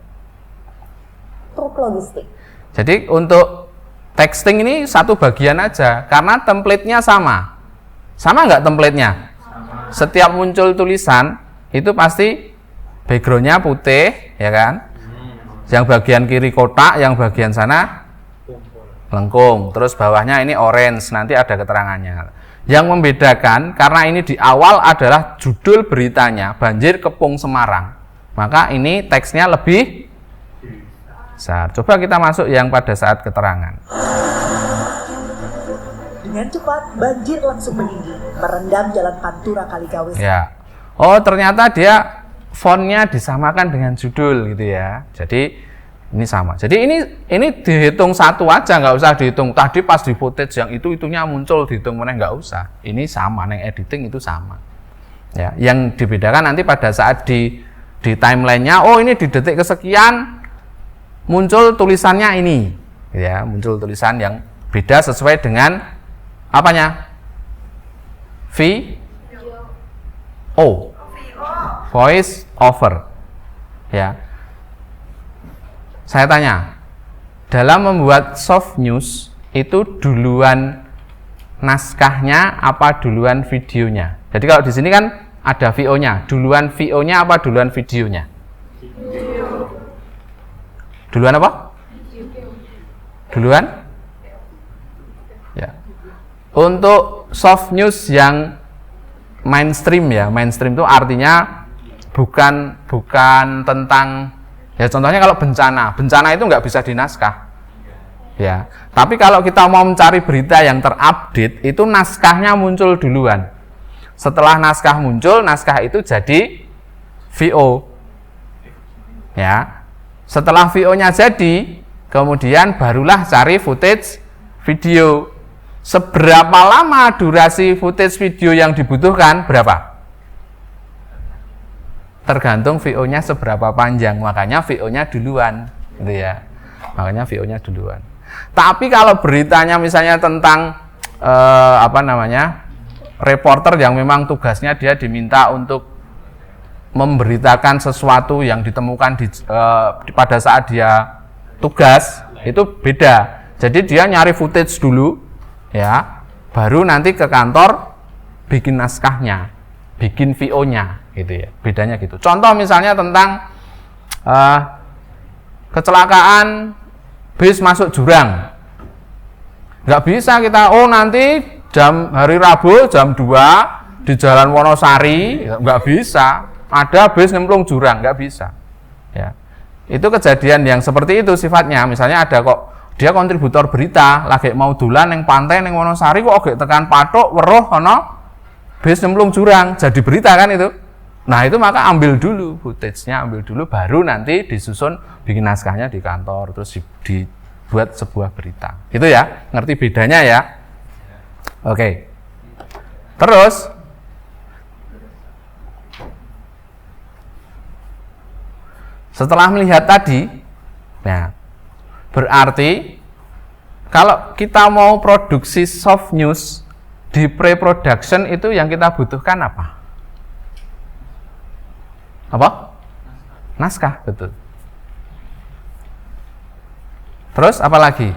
Truk logistik. Jadi untuk texting ini satu bagian aja karena template-nya sama. Sama nggak template-nya? Setiap muncul tulisan itu pasti background-nya putih, ya kan? Yang bagian kiri kotak, yang bagian sana lengkung. Terus bawahnya ini orange, nanti ada keterangannya. Yang membedakan karena ini di awal adalah judul beritanya banjir kepung Semarang. Maka ini teksnya lebih besar. Coba kita masuk yang pada saat keterangan. Dengan cepat, banjir langsung meninggi, merendam jalan Pantura Kaligawes. Ya. Oh, ternyata dia fontnya disamakan dengan judul gitu ya. Jadi ini sama. Jadi ini dihitung satu aja, nggak usah dihitung. Tadi pas di footage yang itunya muncul dihitung mana nggak usah. Ini sama, yang editing itu sama. Ya, yang dibedakan nanti pada saat di timelinenya, oh ini di detik kesekian muncul tulisannya ini, ya muncul tulisan yang beda sesuai dengan apanya? Voice over. Ya. Saya tanya, dalam membuat soft news itu duluan naskahnya apa duluan videonya? Jadi kalau di sini kan ada VO-nya, duluan VO-nya apa duluan videonya? Duluan apa? Duluan? Ya. Untuk soft news yang mainstream ya, mainstream itu artinya bukan tentang, ya contohnya kalau bencana itu nggak bisa dinaskah. Ya, tapi kalau kita mau mencari berita yang terupdate, itu naskahnya muncul duluan. Setelah naskah muncul, naskah itu jadi VO. Ya, setelah VO-nya jadi, kemudian barulah cari footage video. Seberapa lama durasi footage video yang dibutuhkan? Berapa? Tergantung VO-nya seberapa panjang, makanya VO-nya duluan, gitu ya. Makanya VO-nya duluan. Tapi kalau beritanya misalnya tentang reporter yang memang tugasnya dia diminta untuk memberitakan sesuatu yang ditemukan pada saat dia tugas, itu beda. Jadi dia nyari footage dulu, ya, baru nanti ke kantor bikin naskahnya, bikin VO-nya, gitu ya. Bedanya gitu. Contoh misalnya tentang kecelakaan bis masuk jurang. Nggak bisa kita, nanti hari Rabu jam 2 di Jalan Wonosari, nggak bisa. Ada bis nyemplung jurang, nggak bisa. Ya. Itu kejadian yang seperti itu sifatnya. Misalnya ada kok dia kontributor berita lagi mau dolan neng pantai neng Wonosari kok agak tekan patok weruh ono bis nyemplung jurang, jadi berita kan itu. Nah itu maka ambil dulu footage-nya, ambil dulu, baru nanti disusun bikin naskahnya di kantor, terus dibuat sebuah berita. Gitu ya, ngerti bedanya ya? Oke. Terus Setelah melihat tadi, nah, berarti kalau kita mau produksi soft news di pre-production itu yang kita butuhkan apa? Apa? Naskah, betul. Terus apa lagi?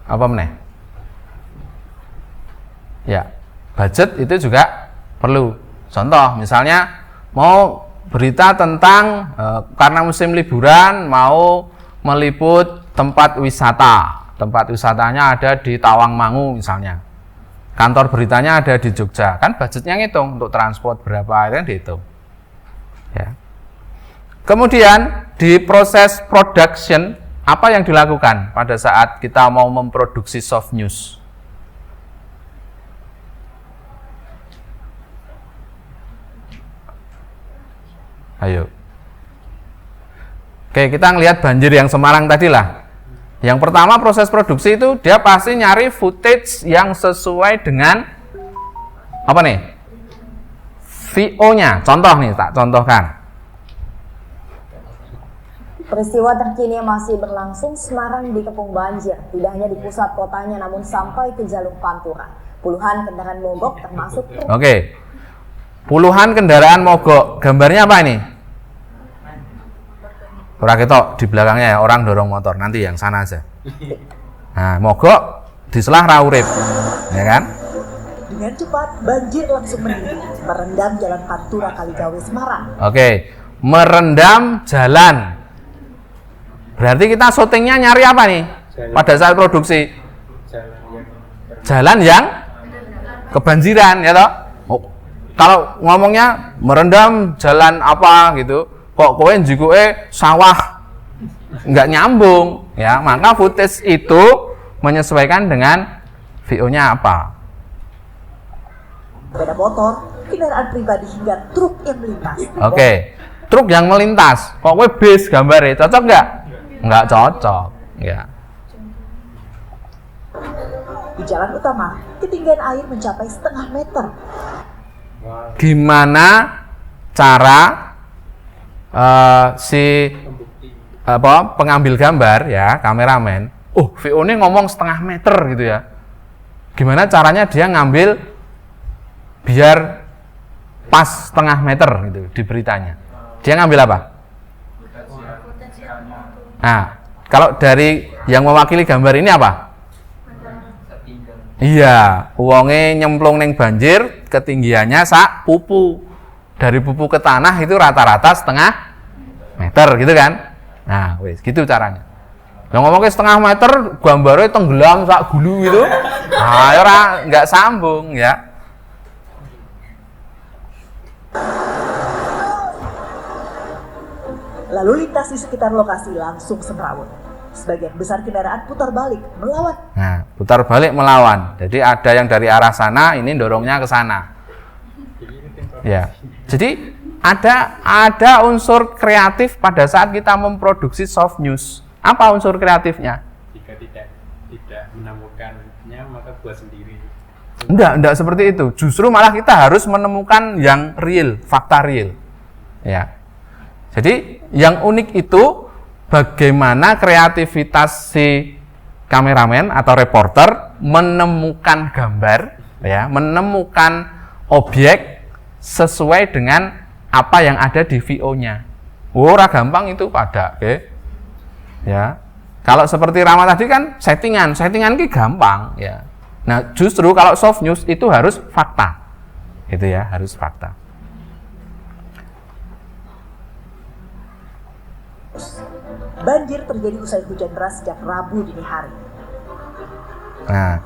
Apa meneh? Ya, budget itu juga perlu. Contoh, misalnya mau berita tentang karena musim liburan mau meliput tempat wisata. Tempat wisatanya ada di Tawangmangu misalnya. Kantor beritanya ada di Jogja. Kan budgetnya ngitung untuk transport berapa itu kan dihitung. Ya. Kemudian di proses production apa yang dilakukan pada saat kita mau memproduksi soft news? Ayo. Oke, kita ngelihat banjir yang Semarang tadi lah. Yang pertama proses produksi itu dia pasti nyari footage yang sesuai dengan apa nih? VO-nya. Contoh nih, tak contohkan. Peristiwa terkini yang masih berlangsung, Semarang dikepung banjir. Tidak hanya di pusat kotanya, namun sampai ke jalur Pantura. Puluhan kendaraan mogok termasuk truk. Oke. Puluhan kendaraan mogok. Gambarnya apa ini? Ora ketok di belakangnya ya, orang dorong motor. Nanti yang sana aja. Nah, mogok diselah ra urip. Ya kan? Dengan cepat, banjir langsung meninggi, merendam jalan Pantura Kaligawe Semarang. Oke, merendam jalan. Berarti kita syutingnya nyari apa nih? Pada saat produksi? Jalan yang kebanjiran, ya toh? Oh, kalau ngomongnya merendam jalan apa gitu, kok kowe njikuke sawah, nggak nyambung, ya. Maka footage itu menyesuaikan dengan VO-nya apa. Sepeda motor, kendaraan pribadi hingga truk yang melintas. Oke, truk yang melintas. Kok kowe bis gambare, cocok nggak? Nggak cocok, ya. Di jalan utama, ketinggian air mencapai setengah meter. Gimana cara pengambil gambar ya, kameramen, VO ini ngomong setengah meter gitu ya. Gimana caranya dia ngambil biar pas setengah meter gitu di beritanya. Dia ngambil apa? Nah, kalau dari yang mewakili gambar ini apa? Iya, uangnya nyemplung neng banjir, ketinggiannya sak pupu. Dari pupu ke tanah itu rata-rata setengah meter gitu kan. Nah, wes gitu caranya. Yang ngomongnya setengah meter, gambarnya tenggelam sak gulu gitu. Nah, orang nggak sambung ya. Lalu lintas di sekitar lokasi langsung semrawut. Sebagian besar kendaraan putar balik melawan. Nah, putar balik melawan. Jadi ada yang dari arah sana, ini dorongnya ke sana. Ya. Jadi ada unsur kreatif pada saat kita memproduksi soft news. Apa unsur kreatifnya? Jika tidak menemukannya maka buat sendiri. Enggak seperti itu. Justru malah kita harus menemukan yang real, fakta real. Ya. Jadi yang unik itu bagaimana kreativitas si kameramen atau reporter menemukan gambar, ya, menemukan objek sesuai dengan apa yang ada di VO-nya. Ora gampang itu pada, oke. Ya. Kalau seperti Rama tadi kan settingan ki gampang, ya. Nah, justru kalau soft news itu harus fakta. Gitu ya, harus fakta. Banjir terjadi usai hujan deras sejak Rabu dini hari. Nah,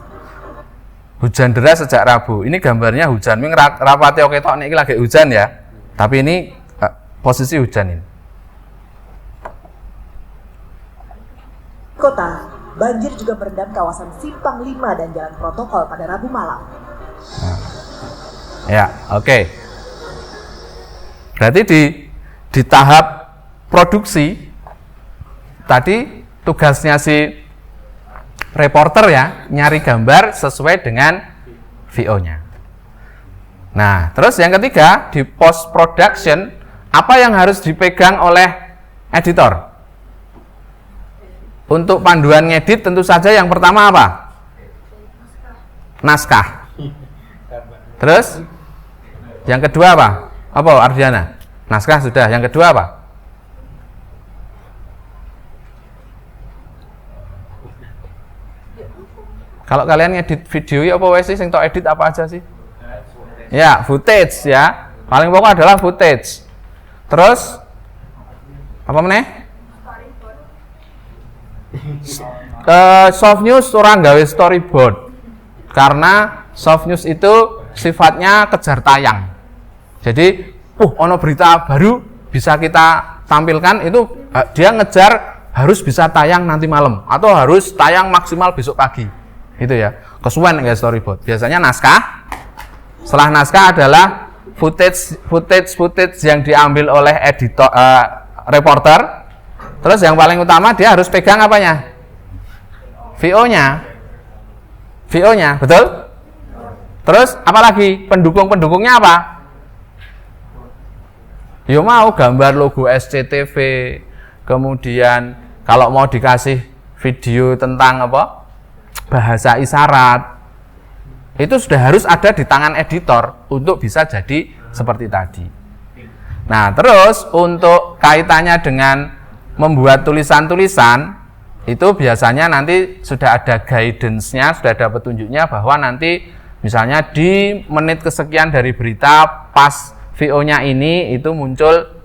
hujan deras sejak Rabu. Ini gambarnya hujan. Ming rapati oke tok niki lagi hujan ya. Tapi ini posisi hujan ini. Kota, banjir juga merendam kawasan Simpang 5 dan Jalan Protokol pada Rabu malam. Nah. Ya, oke. Berarti di tahap produksi tadi tugasnya si reporter ya nyari gambar sesuai dengan VO-nya. Nah, terus yang ketiga, di post production, apa yang harus dipegang oleh editor? Untuk panduan ngedit tentu saja yang pertama apa? Naskah. Terus yang kedua apa? Apa Ardiana? Naskah sudah. Yang kedua apa? Kalau kalian ngedit video ya apa wes sih sing tok edit apa aja sih? Ya, footage ya. Paling pokok adalah footage. Terus apa meneh? Soft news orang gawe storyboard. Karena soft news itu sifatnya kejar tayang. Jadi, ono berita baru bisa kita tampilkan itu dia ngejar harus bisa tayang nanti malam atau harus tayang maksimal besok pagi. Itu ya. Kesuwen guys storyboard. Biasanya naskah. Setelah naskah adalah footage yang diambil oleh editor reporter. Terus yang paling utama dia harus pegang apanya? VO-nya, betul? Terus apalagi pendukung-pendukungnya apa? Ya mau gambar logo SCTV, kemudian kalau mau dikasih video tentang apa? Bahasa isyarat. Itu sudah harus ada di tangan editor untuk bisa jadi seperti tadi. Nah, terus untuk kaitannya dengan membuat tulisan-tulisan itu biasanya nanti sudah ada guidance-nya, sudah ada petunjuknya bahwa nanti misalnya di menit kesekian dari berita pas VO-nya ini itu muncul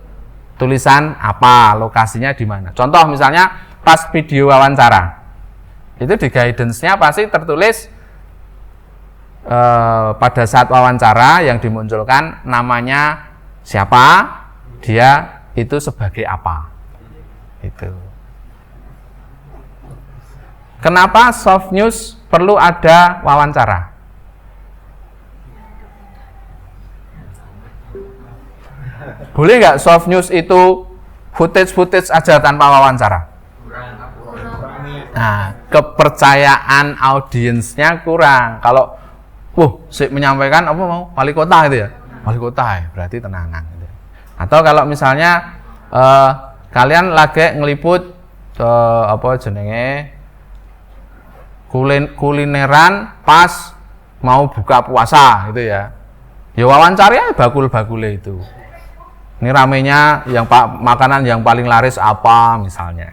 tulisan apa, lokasinya di mana. Contoh misalnya pas video wawancara. Itu di guidance-nya pasti tertulis pada saat wawancara yang dimunculkan namanya siapa, dia itu sebagai apa. Itu. Kenapa soft news perlu ada wawancara? Boleh nggak soft news itu footage aja tanpa wawancara? Nah, kepercayaan audiensnya kurang. Kalau, menyampaikan apa mau wali kota gitu ya, wali kota ya, berarti tenangan. Gitu. Atau kalau misalnya kalian lagi ngeliput kulineran pas mau buka puasa gitu ya, ya wawancara bakul-bakule itu. Ini ramenya yang makanan yang paling laris apa misalnya.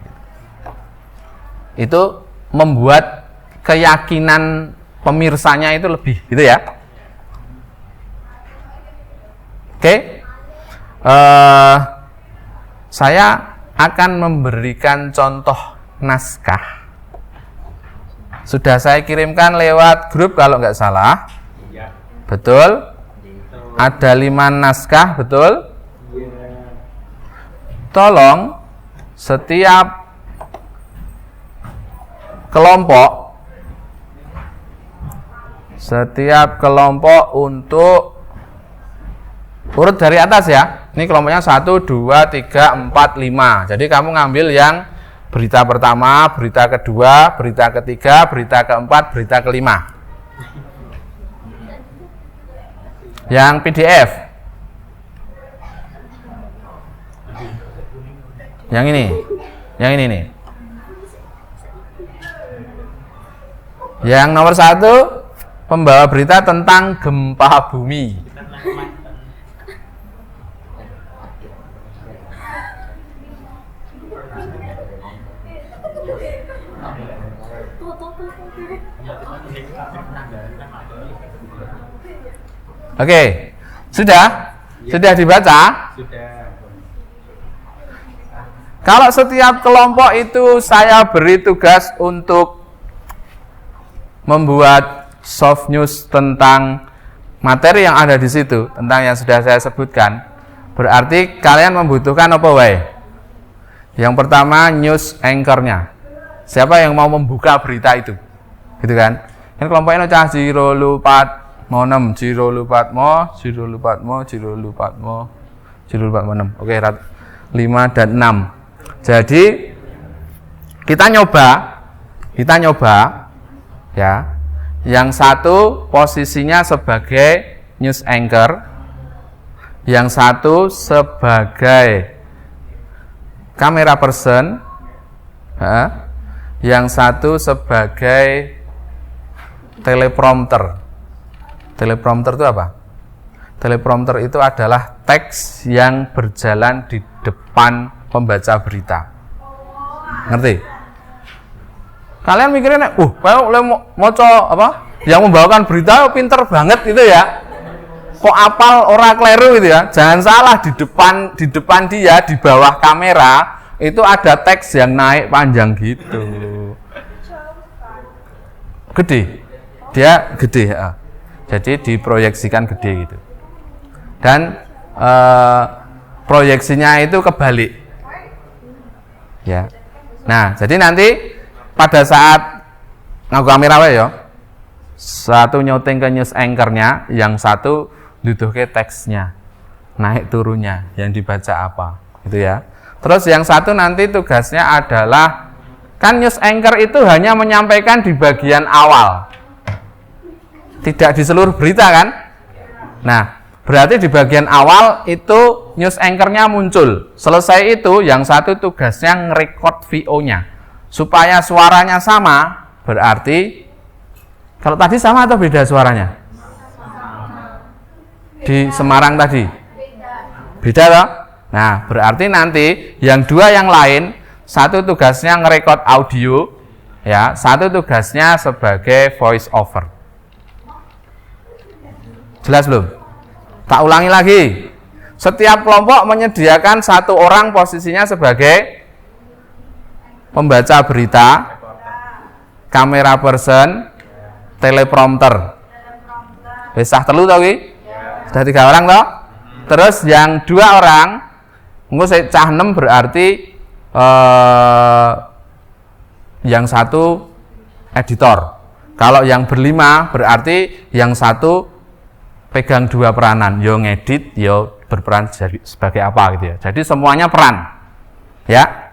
Itu membuat keyakinan pemirsanya itu lebih gitu ya. Oke. Saya akan memberikan contoh naskah. Sudah saya kirimkan lewat grup kalau nggak salah. Betul? Ada 5 naskah, betul? Tolong setiap kelompok untuk urut dari atas ya. Ini kelompoknya 1, 2, 3, 4, 5. Jadi kamu ngambil yang berita pertama, berita kedua, berita ketiga, berita keempat, berita kelima. Yang PDF. Yang ini nih. Yang nomor 1 pembawa berita tentang gempa bumi. Oke, sudah dibaca? Sudah. Kalau setiap kelompok itu saya beri tugas untuk membuat soft news tentang materi yang ada di situ, tentang yang sudah saya sebutkan, berarti kalian membutuhkan apa wae? Yang pertama news anchor-nya. Siapa yang mau membuka berita itu? Gitu kan? Ini kelompoknya cah 04 mau 6, 046. Oke, 5 dan 6. Jadi kita nyoba ya. Yang satu posisinya sebagai news anchor, yang satu sebagai kamera person, yang satu sebagai teleprompter. Teleprompter itu apa? Teleprompter itu adalah teks yang berjalan di depan pembaca berita. Ngerti? Kalian mikirnya, kalau moco apa? Yang membawakan berita pinter banget itu ya. Kok apal ora kleru gitu ya? Jangan salah, di depan dia, di bawah kamera itu ada teks yang naik panjang gitu. Gede. Dia gede ya. Jadi diproyeksikan gede gitu. Dan proyeksinya itu kebalik. Ya. Nah, jadi nanti pada saat ngaku kamera wae ya. Satu nyuting ke news anchor-nya, yang satu duduhke teksnya. Naik turunnya, yang dibaca apa, gitu ya. Terus yang satu nanti tugasnya adalah, kan news anchor itu hanya menyampaikan di bagian awal. Tidak di seluruh berita kan? Nah, berarti di bagian awal itu news anchor-nya muncul. Selesai itu, yang satu tugasnya ngerekord VO-nya. Supaya suaranya sama, berarti kalau tadi sama atau beda suaranya? Di Semarang tadi? Beda toh? Nah, berarti nanti yang dua yang lain, satu tugasnya ngerekord audio, ya, satu tugasnya sebagai voice over. Jelas belum? Tak ulangi lagi. Setiap kelompok menyediakan satu orang posisinya sebagai pembaca berita, kamera person, teleprompter. Besah telu tau ki? Sudah 3 orang toh? Terus yang 2 orang, engko saya cah 6 berarti yang satu editor. Kalau yang berlima berarti yang satu pegang 2 peranan, yo ngedit, yo berperan sebagai apa gitu ya. Jadi semuanya peran. Ya.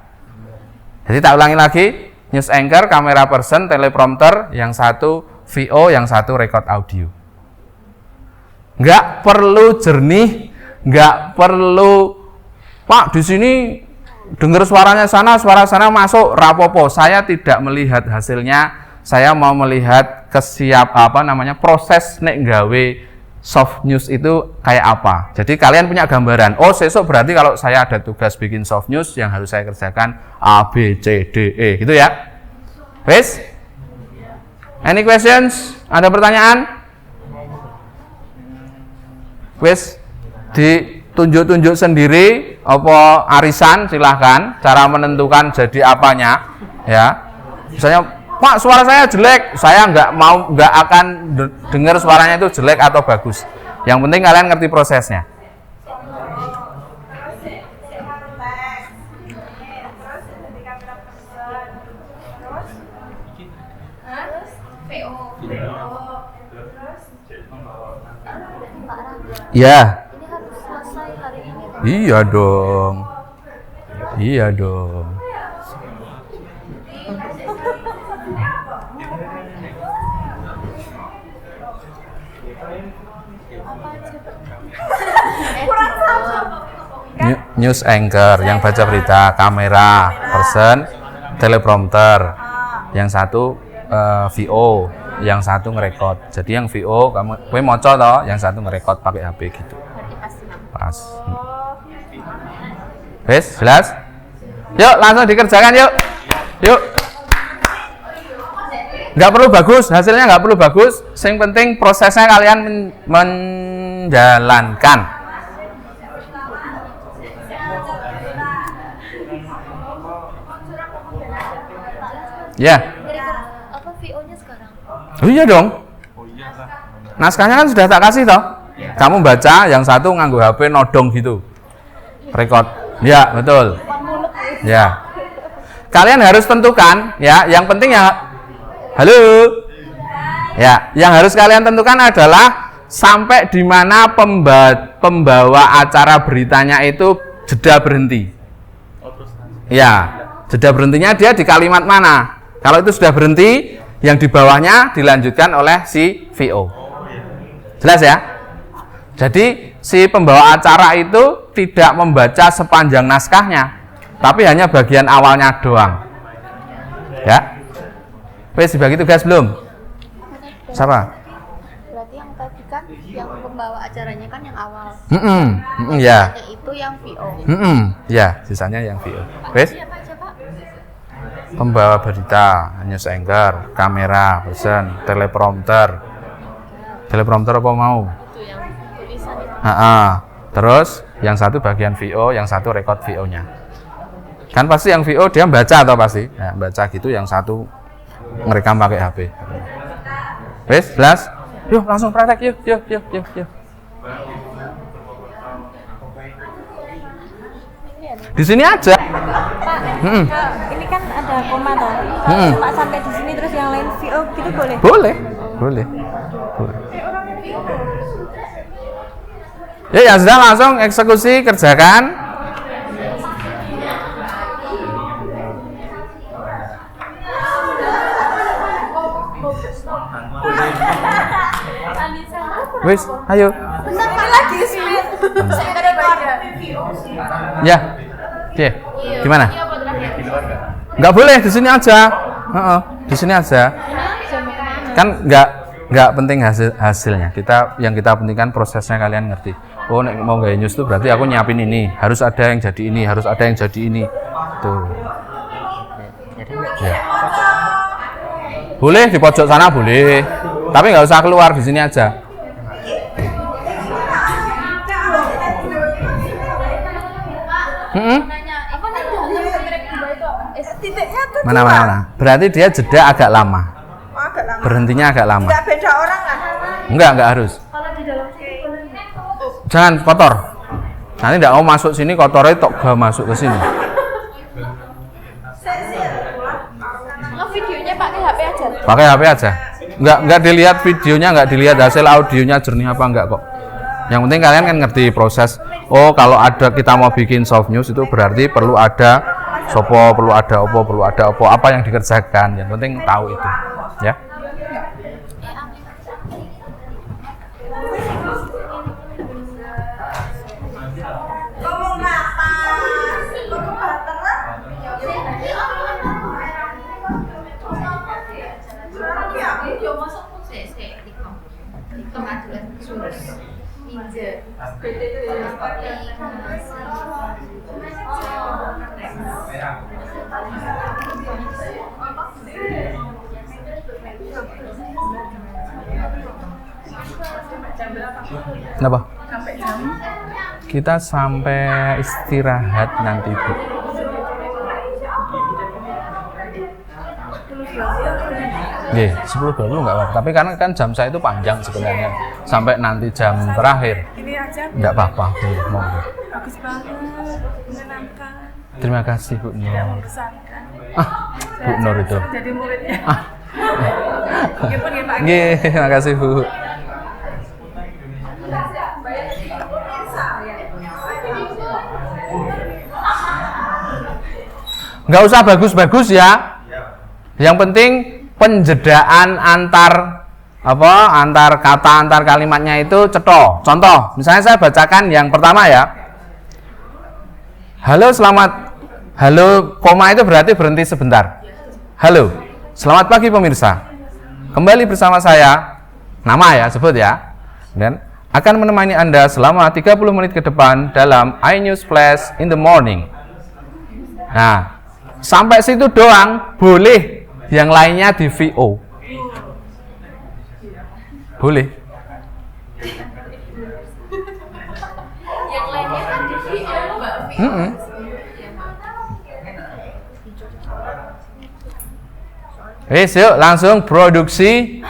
Jadi tak ulangi lagi, news anchor, kamera person, teleprompter, yang satu VO, yang satu record audio. Nggak perlu jernih, nggak perlu, Pak di sini dengar suaranya sana, suara sana masuk, rapopo. Saya tidak melihat hasilnya, saya mau melihat proses nek gawe soft news itu kayak apa. Jadi kalian punya gambaran. Oh, besok berarti kalau saya ada tugas bikin soft news yang harus saya kerjakan A, B, C, D, E. Gitu ya. Wes? Any questions? Ada pertanyaan? Wes? Ditunjuk-tunjuk sendiri apa arisan, silahkan. Cara menentukan jadi apanya, ya. Misalnya, Pak, suara saya jelek, saya nggak akan dengar suaranya itu jelek atau bagus. Yang penting kalian ngerti prosesnya. Ya. Iya dong. Iya dong. News anchor yang baca berita, kamera person, teleprompter, yang satu VO, yang satu ngerekod. Jadi yang VO kamu moco toh, yang satu ngerekod pakai HP gitu. Pas. Wes, jelas? Yuk langsung dikerjakan yuk. Yuk. Nggak perlu bagus, hasilnya nggak perlu bagus. Yang penting prosesnya kalian menjalankan. Ya. Apa VO-nya sekarang? Oh iya dong. Naskahnya kan sudah tak kasih toh. Kamu baca, yang satu nganggo HP nodong gitu. Record. Ya, betul. Ya. Kalian harus tentukan ya, yang penting ya. Halo. Ya, yang harus kalian tentukan adalah sampai di mana pembawa acara beritanya itu jeda berhenti. Ya, jeda berhentinya dia di kalimat mana? Kalau itu sudah berhenti, yang di bawahnya dilanjutkan oleh si VO. Jelas ya? Jadi si pembawa acara itu tidak membaca sepanjang naskahnya, tapi hanya bagian awalnya doang. Ya, wes dibagi tugas belum? Siapa? Berarti yang tadi kan yang pembawa acaranya kan yang awal. Ya. Itu yang VO. Ya, sisanya yang VO. Wes? Siapa? Pembawa berita, news anchor, kamera, person, teleprompter. Teleprompter apa mau? Itu yang tulisan itu. Terus yang satu bagian VO, yang satu record VO-nya. Kan pasti yang VO dia baca atau pasti? Nah, baca gitu, yang satu ngerekam pakai HP. Wes, jelas? Yuk langsung praktek, yuk. Di sini aja. Pak, ini kan ada koma toh. Kalau cuma sampai di sini terus yang lain VO gitu boleh? Boleh. Ya sudah, langsung eksekusi, kerjakan. Wis, ayo. Ini lagi speed. Ya. Oke. Gimana? Enggak boleh, di sini aja. Di sini aja. Kan enggak penting hasilnya. Yang kita pentingkan prosesnya, kalian ngerti. Oh, nek mau gawe news tuh berarti aku nyiapin ini, harus ada yang jadi ini, harus ada yang jadi ini. Tuh. Ya. Boleh di pojok sana boleh. Tapi nggak usah keluar, di sini aja. Mana. Berarti dia jeda agak lama. Berhentinya agak lama. Tidak beda orang kan? Enggak harus. Jangan kotor. Nanti enggak mau masuk sini kotornya tok gak masuk ke sini. Videonya pakai HP aja. Pakai HP aja. Enggak dilihat videonya, enggak dilihat hasil audionya jernih apa enggak kok. Yang penting kalian kan ngerti proses. Oh, kalau ada kita mau bikin soft news itu berarti perlu ada sopo, perlu ada opo, apa yang dikerjakan. Yang penting tahu itu, ya. Kenapa? Kita sampai istirahat nanti, Bu. Nggih, 10.20 enggak apa-apa. Tapi karena kan jam saya itu panjang sebenarnya. Sampai nanti jam terakhir. Ini aja. Enggak apa-apa, Bu. Monggo. Bagus banget, menyenangkan. Terima kasih, Bu Nur. Yang membesarkan. Bu Nur itu. Jadi muridnya. Nggih, terima kasih, Bu. Nggak usah bagus-bagus ya. Yang penting penjedaan antar kata, antar kalimatnya itu cetha. Contoh, misalnya saya bacakan yang pertama ya. Halo, koma itu berarti berhenti sebentar. Halo, selamat pagi pemirsa. Kembali bersama saya, nama ya, sebut ya. Dan akan menemani Anda selama 30 menit ke depan dalam iNews Flash in the Morning. Nah, sampai situ doang boleh, yang lainnya di VO. Boleh. Yang lainnya kan di VO, Mbak. Yuk langsung produksi.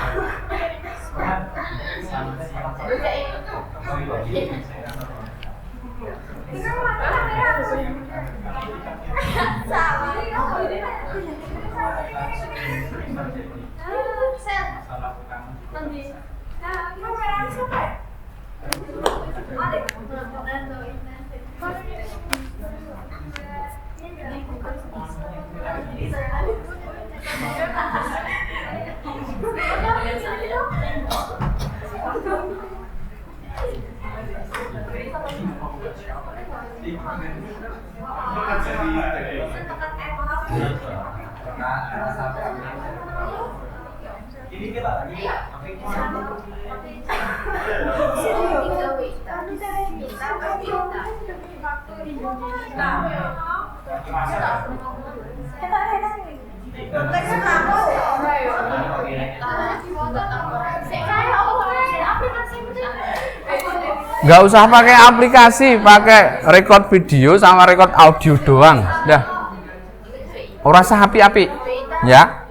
Ini kita lagi Nggak usah pakai aplikasi, pakai record video sama record audio doang. Dah. Ora usah api-api. Ya.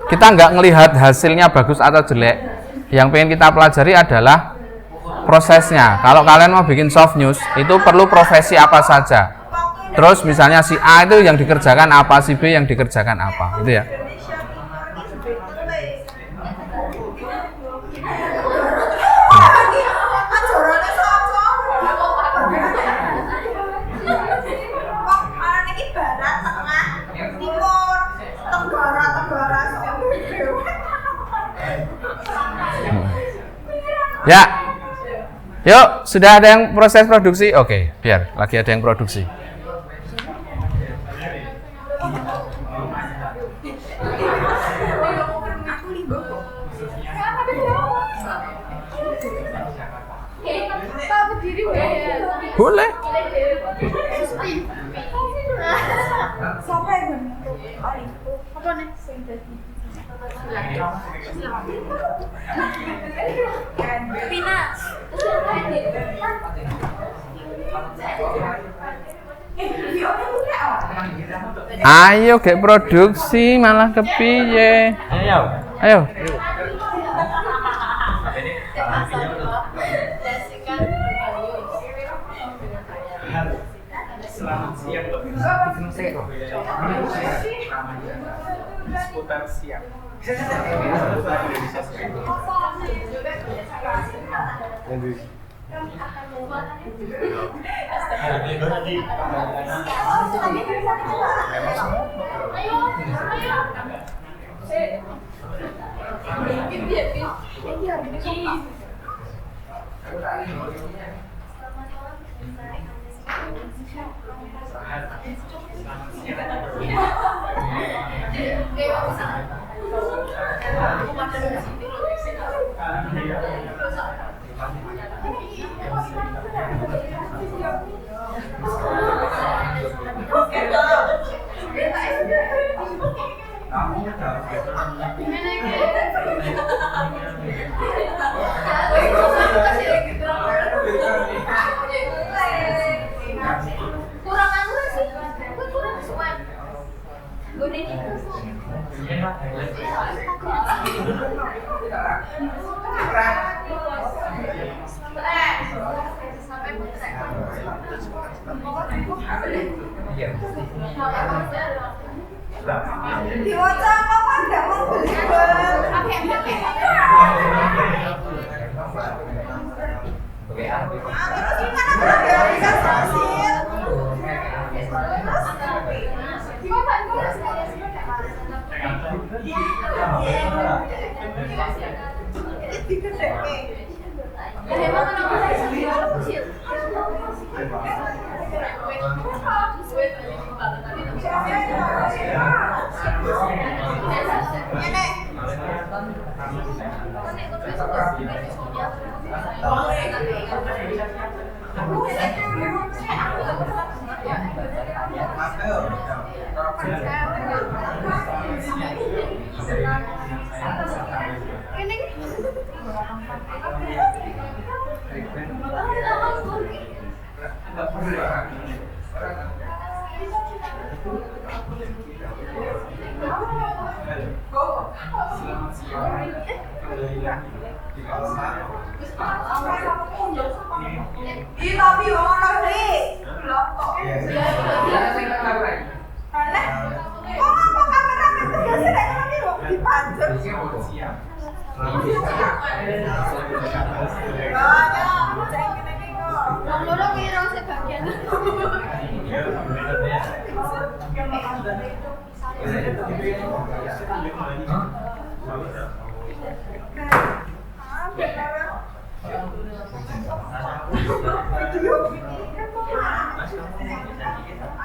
Kita nggak ngelihat hasilnya bagus atau jelek. Yang pengen kita pelajari adalah prosesnya. Kalau kalian mau bikin soft news, itu perlu profesi apa saja. Terus misalnya si A itu yang dikerjakan apa, si B yang dikerjakan apa, gitu ya. Ya, yuk, sudah ada yang proses produksi? Oke, biar lagi ada yang produksi. Boleh. Ayo kayak produksi malah kepiye. Ayo. Selamat siang, seputar siang.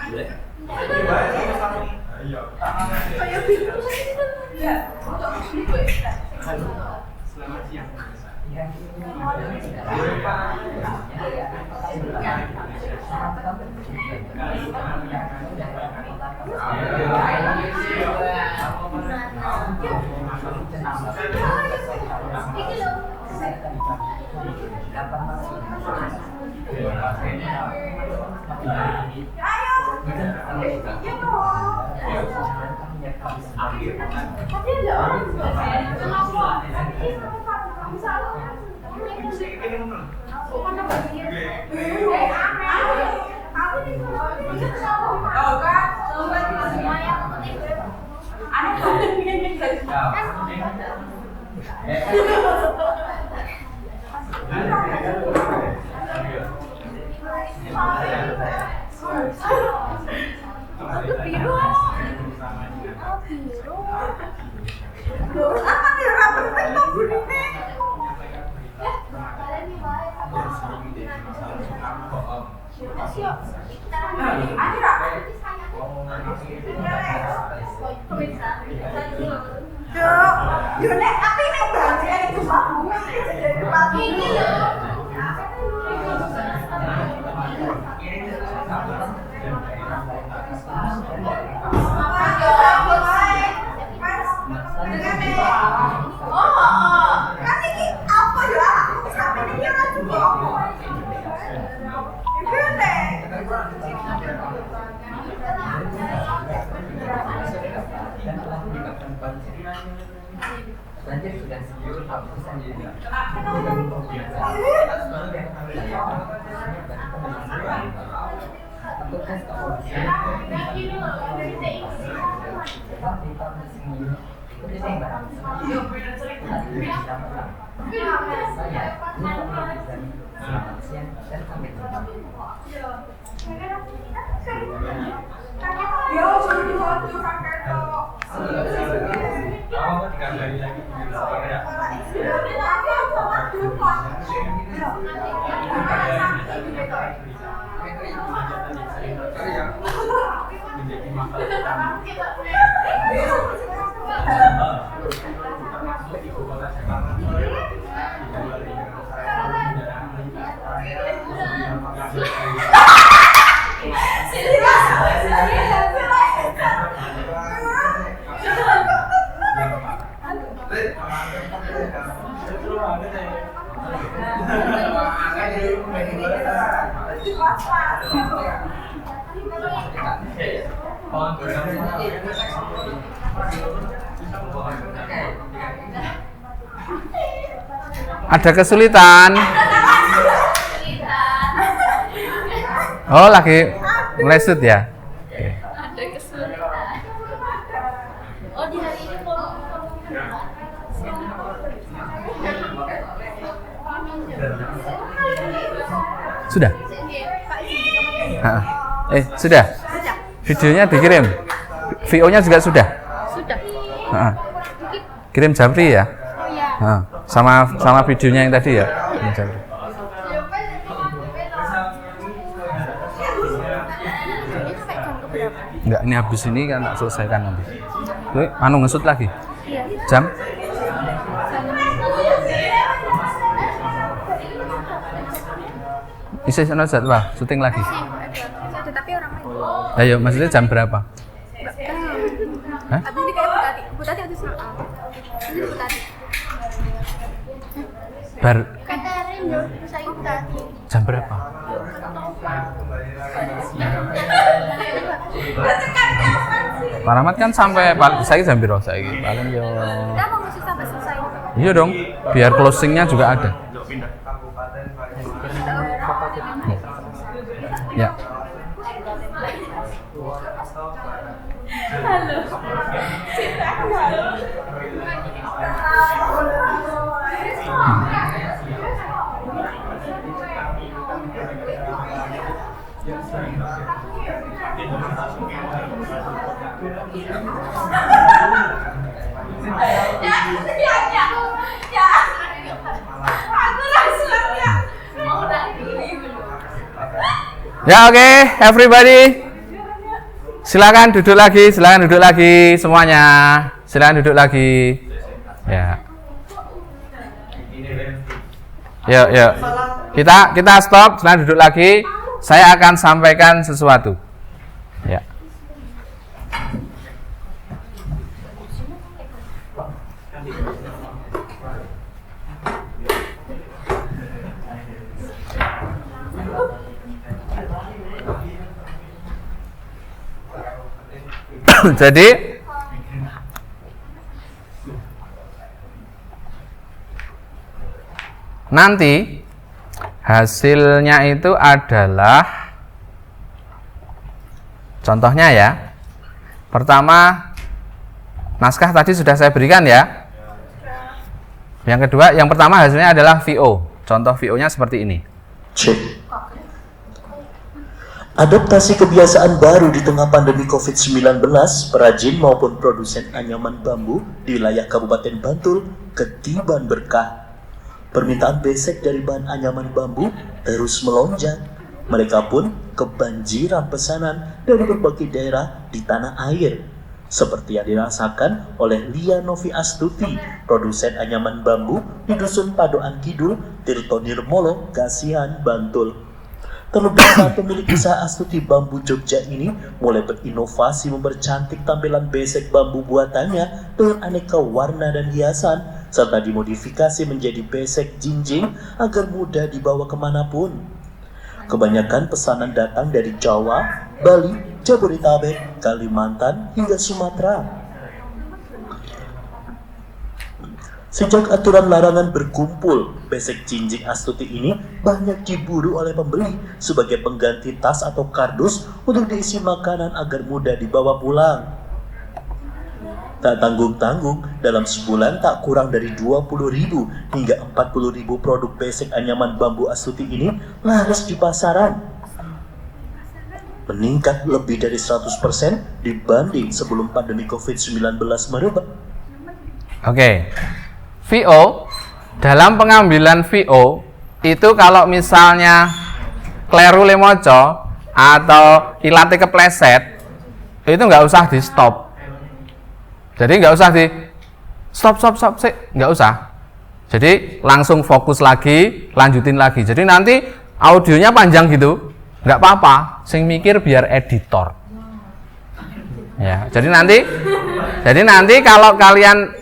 Selamat siang. Ada kesulitan? Oh, lagi melesut ya? Ada kesulitan. Oh, di hari ini Sudah? Sudah? Videonya dikirim? VO-nya juga sudah? Sudah. Kirim Jamri ya? Oh iya. Sama videonya yang tadi ya? Jamri. Enggak, ini habis ini kan tak selesaikan nanti. Tuh, ngesut lagi? Iya. Jam? Isi sana jadwal, syuting lagi. Ada tapi orang lain. Ayo, maksudnya jam berapa? Hah? Abis ini kayak Butati ada soal. Ini Butati. Kata Rindo, saya Butati. Jam berapa? Pak Rahmat kan sampai saya jam berapa saiki? Paling yo. Kita mau ngisi sampai selesai. Iya dong, biar closingnya juga ada. Ya. Ya, oke, everybody. Silakan duduk lagi semuanya. Silakan duduk lagi. Ya. Yuk. Kita stop, silakan duduk lagi. Saya akan sampaikan sesuatu. Ya. Jadi nanti hasilnya itu adalah, contohnya ya, pertama naskah tadi sudah saya berikan ya. Yang kedua, yang pertama hasilnya adalah VO. Contoh VO-nya seperti ini. Cek. Adaptasi kebiasaan baru di tengah pandemi COVID-19, perajin maupun produsen anyaman bambu di wilayah Kabupaten Bantul ketiban berkah. Permintaan besek dari bahan anyaman bambu terus melonjak. Mereka pun kebanjiran pesanan dari berbagai daerah di tanah air. Seperti yang dirasakan oleh Lia Novi Astuti, produsen anyaman bambu di Dusun Padoan Kidul, Tirto Nirmolo, Kasihan, Bantul. Terlebih saat pemilik usaha Astuti Bambu Jogja ini mulai berinovasi mempercantik tampilan besek bambu buatannya dengan aneka warna dan hiasan, serta dimodifikasi menjadi besek jinjing agar mudah dibawa kemanapun. Kebanyakan pesanan datang dari Jawa, Bali, Jabodetabek, Kalimantan, hingga Sumatera. Sejak aturan larangan berkumpul, besek jinjing Astuti ini banyak diburu oleh pembeli sebagai pengganti tas atau kardus untuk diisi makanan agar mudah dibawa pulang. Tak tanggung-tanggung, dalam sebulan tak kurang dari 20.000 hingga 40.000 produk besek anyaman bambu Astuti ini laris di pasaran. Meningkat lebih dari 100% dibanding sebelum pandemi COVID-19 merebak. Oke. VO, dalam pengambilan VO itu kalau misalnya kleru lemoco atau ilate kepleset, itu nggak usah di stop. Jadi nggak usah di stop sih, nggak usah. Jadi langsung fokus lagi, lanjutin lagi. Jadi nanti audionya panjang gitu, nggak apa-apa. Sing mikir biar editor. Ya, jadi nanti kalau kalian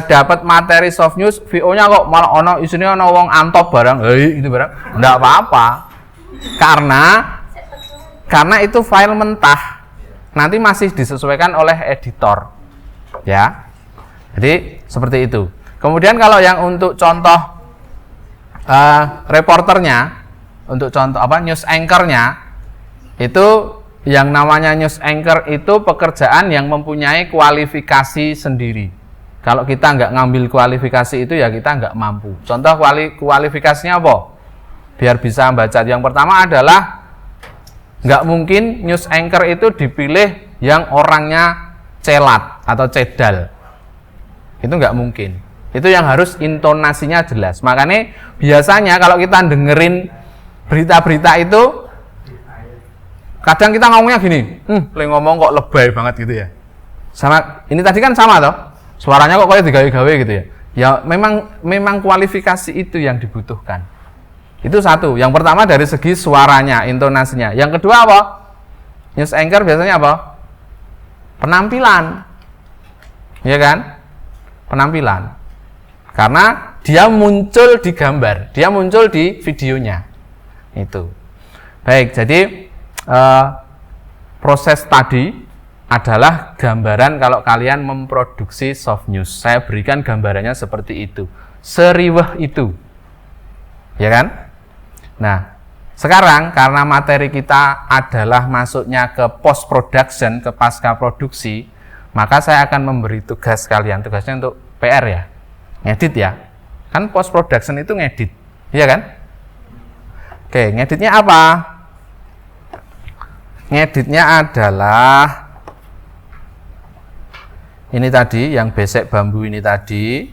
dapat materi soft news, VO-nya kok malah isinya wong antop barang, itu barang, enggak apa-apa. Karena itu file mentah. Nanti masih disesuaikan oleh editor. Ya. Jadi seperti itu. Kemudian kalau yang untuk contoh reporternya, untuk contoh news anchor-nya, itu yang namanya news anchor itu pekerjaan yang mempunyai kualifikasi sendiri. Kalau kita nggak ngambil kualifikasi itu ya kita nggak mampu. Contoh kualifikasinya apa? Biar bisa baca. Yang pertama adalah nggak mungkin news anchor itu dipilih yang orangnya celat atau cedal. Itu nggak mungkin. Itu yang harus intonasinya jelas. Makanya biasanya kalau kita dengerin berita-berita itu kadang kita ngomongnya gini, ngomong kok lebay banget gitu ya. Sama ini tadi kan sama toh? Suaranya kok kayak digawe-gawe gitu ya. Ya memang kualifikasi itu yang dibutuhkan. Itu satu. Yang pertama dari segi suaranya, intonasinya. Yang kedua apa? News anchor biasanya apa? Penampilan. Ya kan? Penampilan. Karena dia muncul di gambar, dia muncul di videonya. Itu. Baik, jadi proses tadi adalah gambaran kalau kalian memproduksi soft news. Saya berikan gambarannya seperti itu. Seriweh itu. Ya kan? Nah, sekarang karena materi kita adalah masuknya ke post production, ke pasca produksi, maka saya akan memberi tugas kalian. Tugasnya untuk PR ya. Ngedit ya. Kan post production itu ngedit. Iya kan? Oke, ngeditnya apa? Ngeditnya adalah ini tadi, yang besek bambu ini tadi.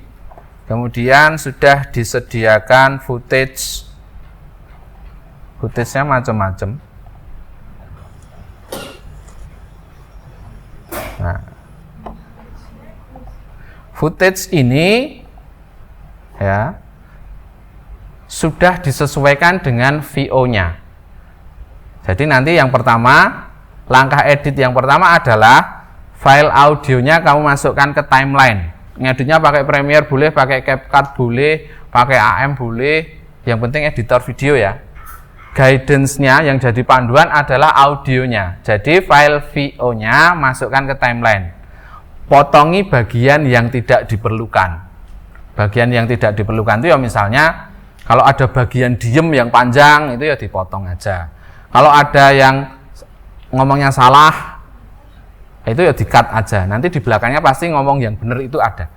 Kemudian sudah disediakan footage-nya macam-macam. footage ini ya sudah disesuaikan dengan VO-nya. Jadi nanti yang pertama, langkah edit yang pertama adalah file audionya kamu masukkan ke timeline. Ngeditnya pakai Premiere boleh, pakai CapCut boleh, pakai AM boleh, yang penting editor video ya. Guidance-nya yang jadi panduan adalah audionya. Jadi file VO-nya masukkan ke timeline. Potongi bagian yang tidak diperlukan. Bagian yang tidak diperlukan itu ya misalnya kalau ada bagian diem yang panjang itu ya dipotong aja. Kalau ada yang ngomongnya salah itu ya di-cut aja. Nanti di belakangnya pasti ngomong yang benar itu ada.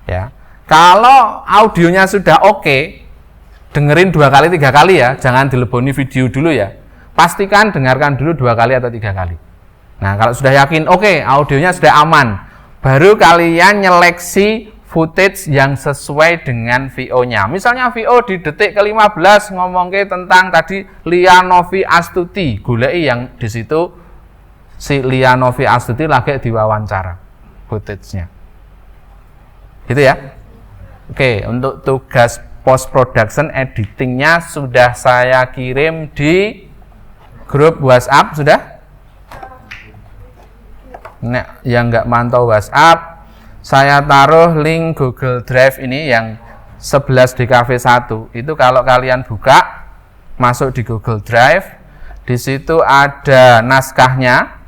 Ya. Kalau audionya sudah oke, dengerin 2 kali 3 kali ya, jangan dileboni video dulu ya. Pastikan dengarkan dulu 2 kali atau 3 kali. Nah, kalau sudah yakin oke, audionya sudah aman, baru kalian nyeleksi footage yang sesuai dengan VO-nya. Misalnya VO di detik ke-15 ngomongke tentang tadi Lia Novi Astuti, goleki yang di situ si Lia Novi Astuti lagi diwawancara footage-nya. Gitu ya. Oke, untuk tugas post production editingnya sudah saya kirim di grup WhatsApp sudah. Nah, yang nggak mantau WhatsApp, saya taruh link Google Drive ini yang 11 DKV 1. Itu kalau kalian buka, masuk di Google Drive, di situ ada naskahnya.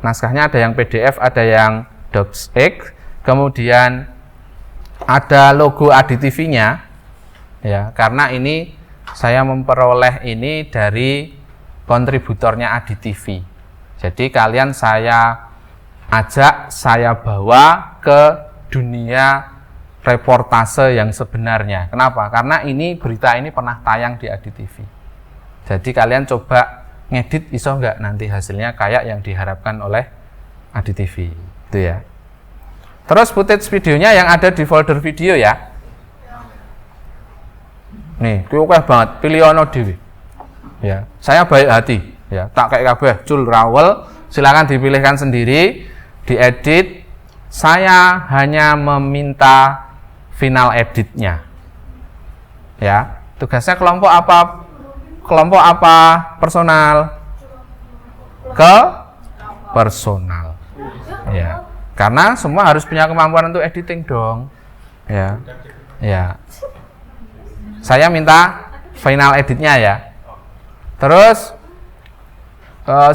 Naskahnya ada yang PDF, ada yang DocX, kemudian ada logo AdiTV-nya. Ya, karena ini saya memperoleh ini dari kontributornya AdiTV. Jadi kalian saya ajak, saya bawa ke dunia reportase yang sebenarnya. Kenapa? Karena ini berita ini pernah tayang di AdiTV. Jadi kalian coba ngedit iso nggak nanti hasilnya kayak yang diharapkan oleh AdiTV. Itu ya. Terus footage videonya yang ada di folder video ya. Nih, kuwi akeh banget, pilih ono dhewe. Ya, saya baik hati ya, tak kayak kabeh cul rawel, silakan dipilihkan sendiri, diedit. Saya hanya meminta final editnya. Ya, tugasnya kelompok apa? Kelompok apa? Personal. Ke personal. Ya. Karena semua harus punya kemampuan untuk editing dong. Ya. Ya. Saya minta final editnya ya. Terus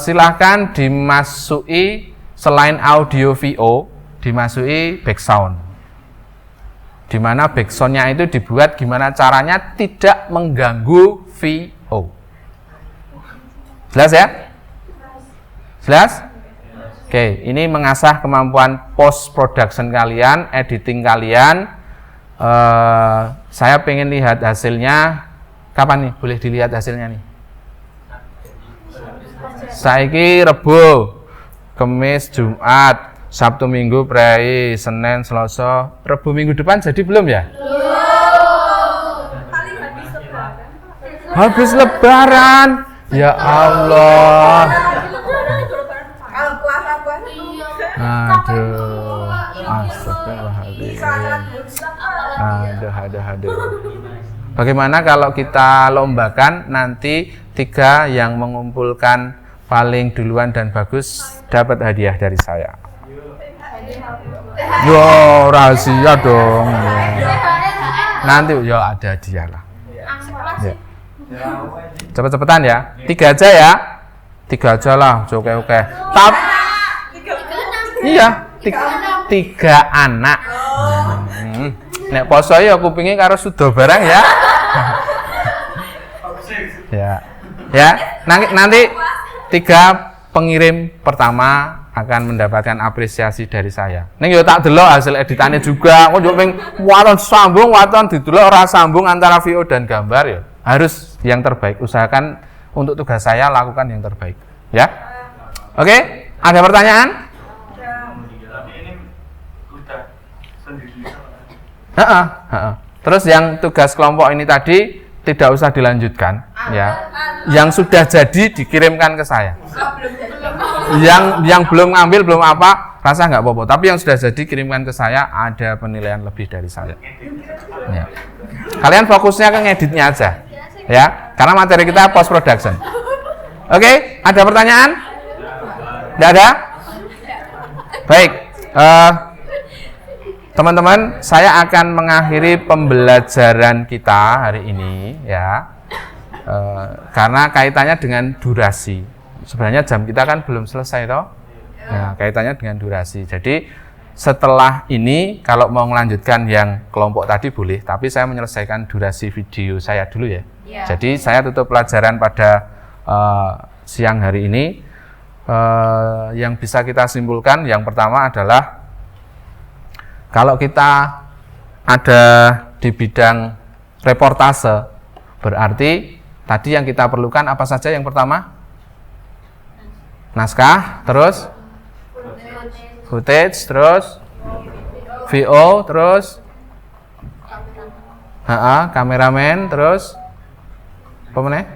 silahkan dimasuki selain audio VO, dimasuki background. Dimana backgroundnya itu dibuat gimana caranya tidak mengganggu VO. Jelas ya? Jelas? Oke, ini mengasah kemampuan post production kalian, editing kalian. Saya pengen lihat hasilnya kapan nih? Boleh dilihat hasilnya nih? Saiki Rebo, Kamis, Jumat, Sabtu, Minggu, Prei, Senin, Selasa, Rebo minggu depan jadi belum ya? Habis Lebaran. Ya Allah. Aduh. Astagfirullahaladzim. Aduh. Bagaimana kalau kita lombakan nanti 3 yang mengumpulkan paling duluan dan bagus dapat hadiah dari saya. Yo, rahasia dong. Nanti yo ada hadiah lah. Ya. Cepet-cepetan ya. 3 aja ya. 3 aja lah. Oke. Iya, 3 anak. Nek poso ya kupinge karo sudo barang ya. Ya. Nanti 3 pengirim pertama akan mendapatkan apresiasi dari saya. Ning yo tak delok hasil editannya juga. Kok yo ping waton sambung, waton didelok ora sambung antara VO dan gambar ya. Harus yang terbaik. Usahakan untuk tugas saya lakukan yang terbaik. Ya. Oke, ada pertanyaan? Terus yang tugas kelompok ini tadi tidak usah dilanjutkan ya. Yang sudah jadi dikirimkan ke saya. Yang belum ngambil belum apa, rasa nggak apa-apa. Tapi yang sudah jadi kirimkan ke saya, ada penilaian lebih dari saya. Ya. Kalian fokusnya ke ngeditnya aja, ya, karena materi kita post production. Oke, ada pertanyaan? Tidak ada? Baik, teman-teman, saya akan mengakhiri pembelajaran kita hari ini, ya, karena kaitannya dengan durasi. Sebenarnya jam kita kan belum selesai, toh? Nah, kaitannya dengan durasi. Jadi setelah ini, kalau mau melanjutkan yang kelompok tadi boleh, tapi saya menyelesaikan durasi video saya dulu ya. Jadi saya tutup pelajaran pada siang hari ini. Yang bisa kita simpulkan, yang pertama adalah kalau kita ada di bidang reportase, berarti tadi yang kita perlukan apa saja? Yang pertama, naskah, terus footage, terus VO, terus kameramen, terus apa namanya?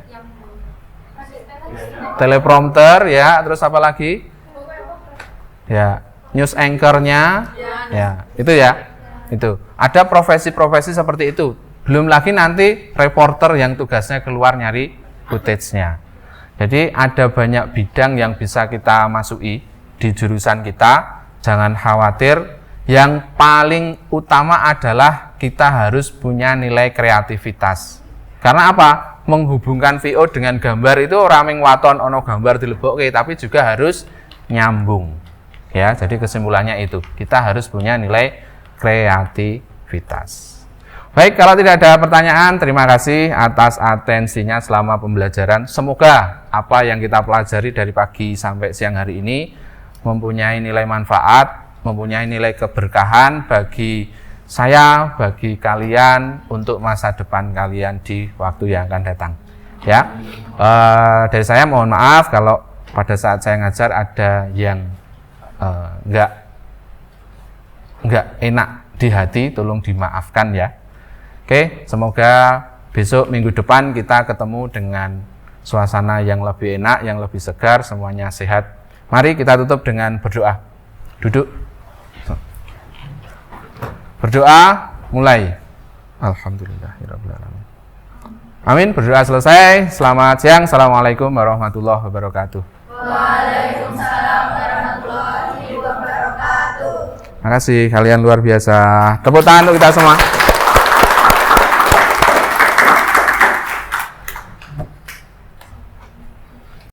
Teleprompter, ya, terus apa lagi? Ya, news anchor-nya, ya, itu ya, itu. Ada profesi-profesi seperti itu. Belum lagi nanti reporter yang tugasnya keluar nyari footage-nya. Jadi ada banyak bidang yang bisa kita masuki di jurusan kita. Jangan khawatir. Yang paling utama adalah kita harus punya nilai kreativitas. Karena apa? Menghubungkan VO dengan gambar itu raming waton ono gambar dilebokke, tapi juga harus nyambung. Ya, jadi kesimpulannya itu, kita harus punya nilai kreativitas. Baik, kalau tidak ada pertanyaan, terima kasih atas atensinya selama pembelajaran. Semoga apa yang kita pelajari dari pagi sampai siang hari ini mempunyai nilai manfaat, mempunyai nilai keberkahan bagi saya, bagi kalian, untuk masa depan kalian di waktu yang akan datang. Ya, dari saya mohon maaf kalau pada saat saya ngajar ada yang nggak enak di hati, tolong dimaafkan ya. Oke, semoga besok minggu depan kita ketemu dengan suasana yang lebih enak, yang lebih segar, semuanya sehat. Mari kita tutup dengan berdoa. Duduk. Berdoa, mulai. Alhamdulillahirabbil alamin. Amin, berdoa selesai. Selamat siang. Assalamualaikum warahmatullahi wabarakatuh. Waalaikumsalam warahmatullahi wabarakatuh. Terima kasih, kalian luar biasa. Tepuk tangan untuk kita semua.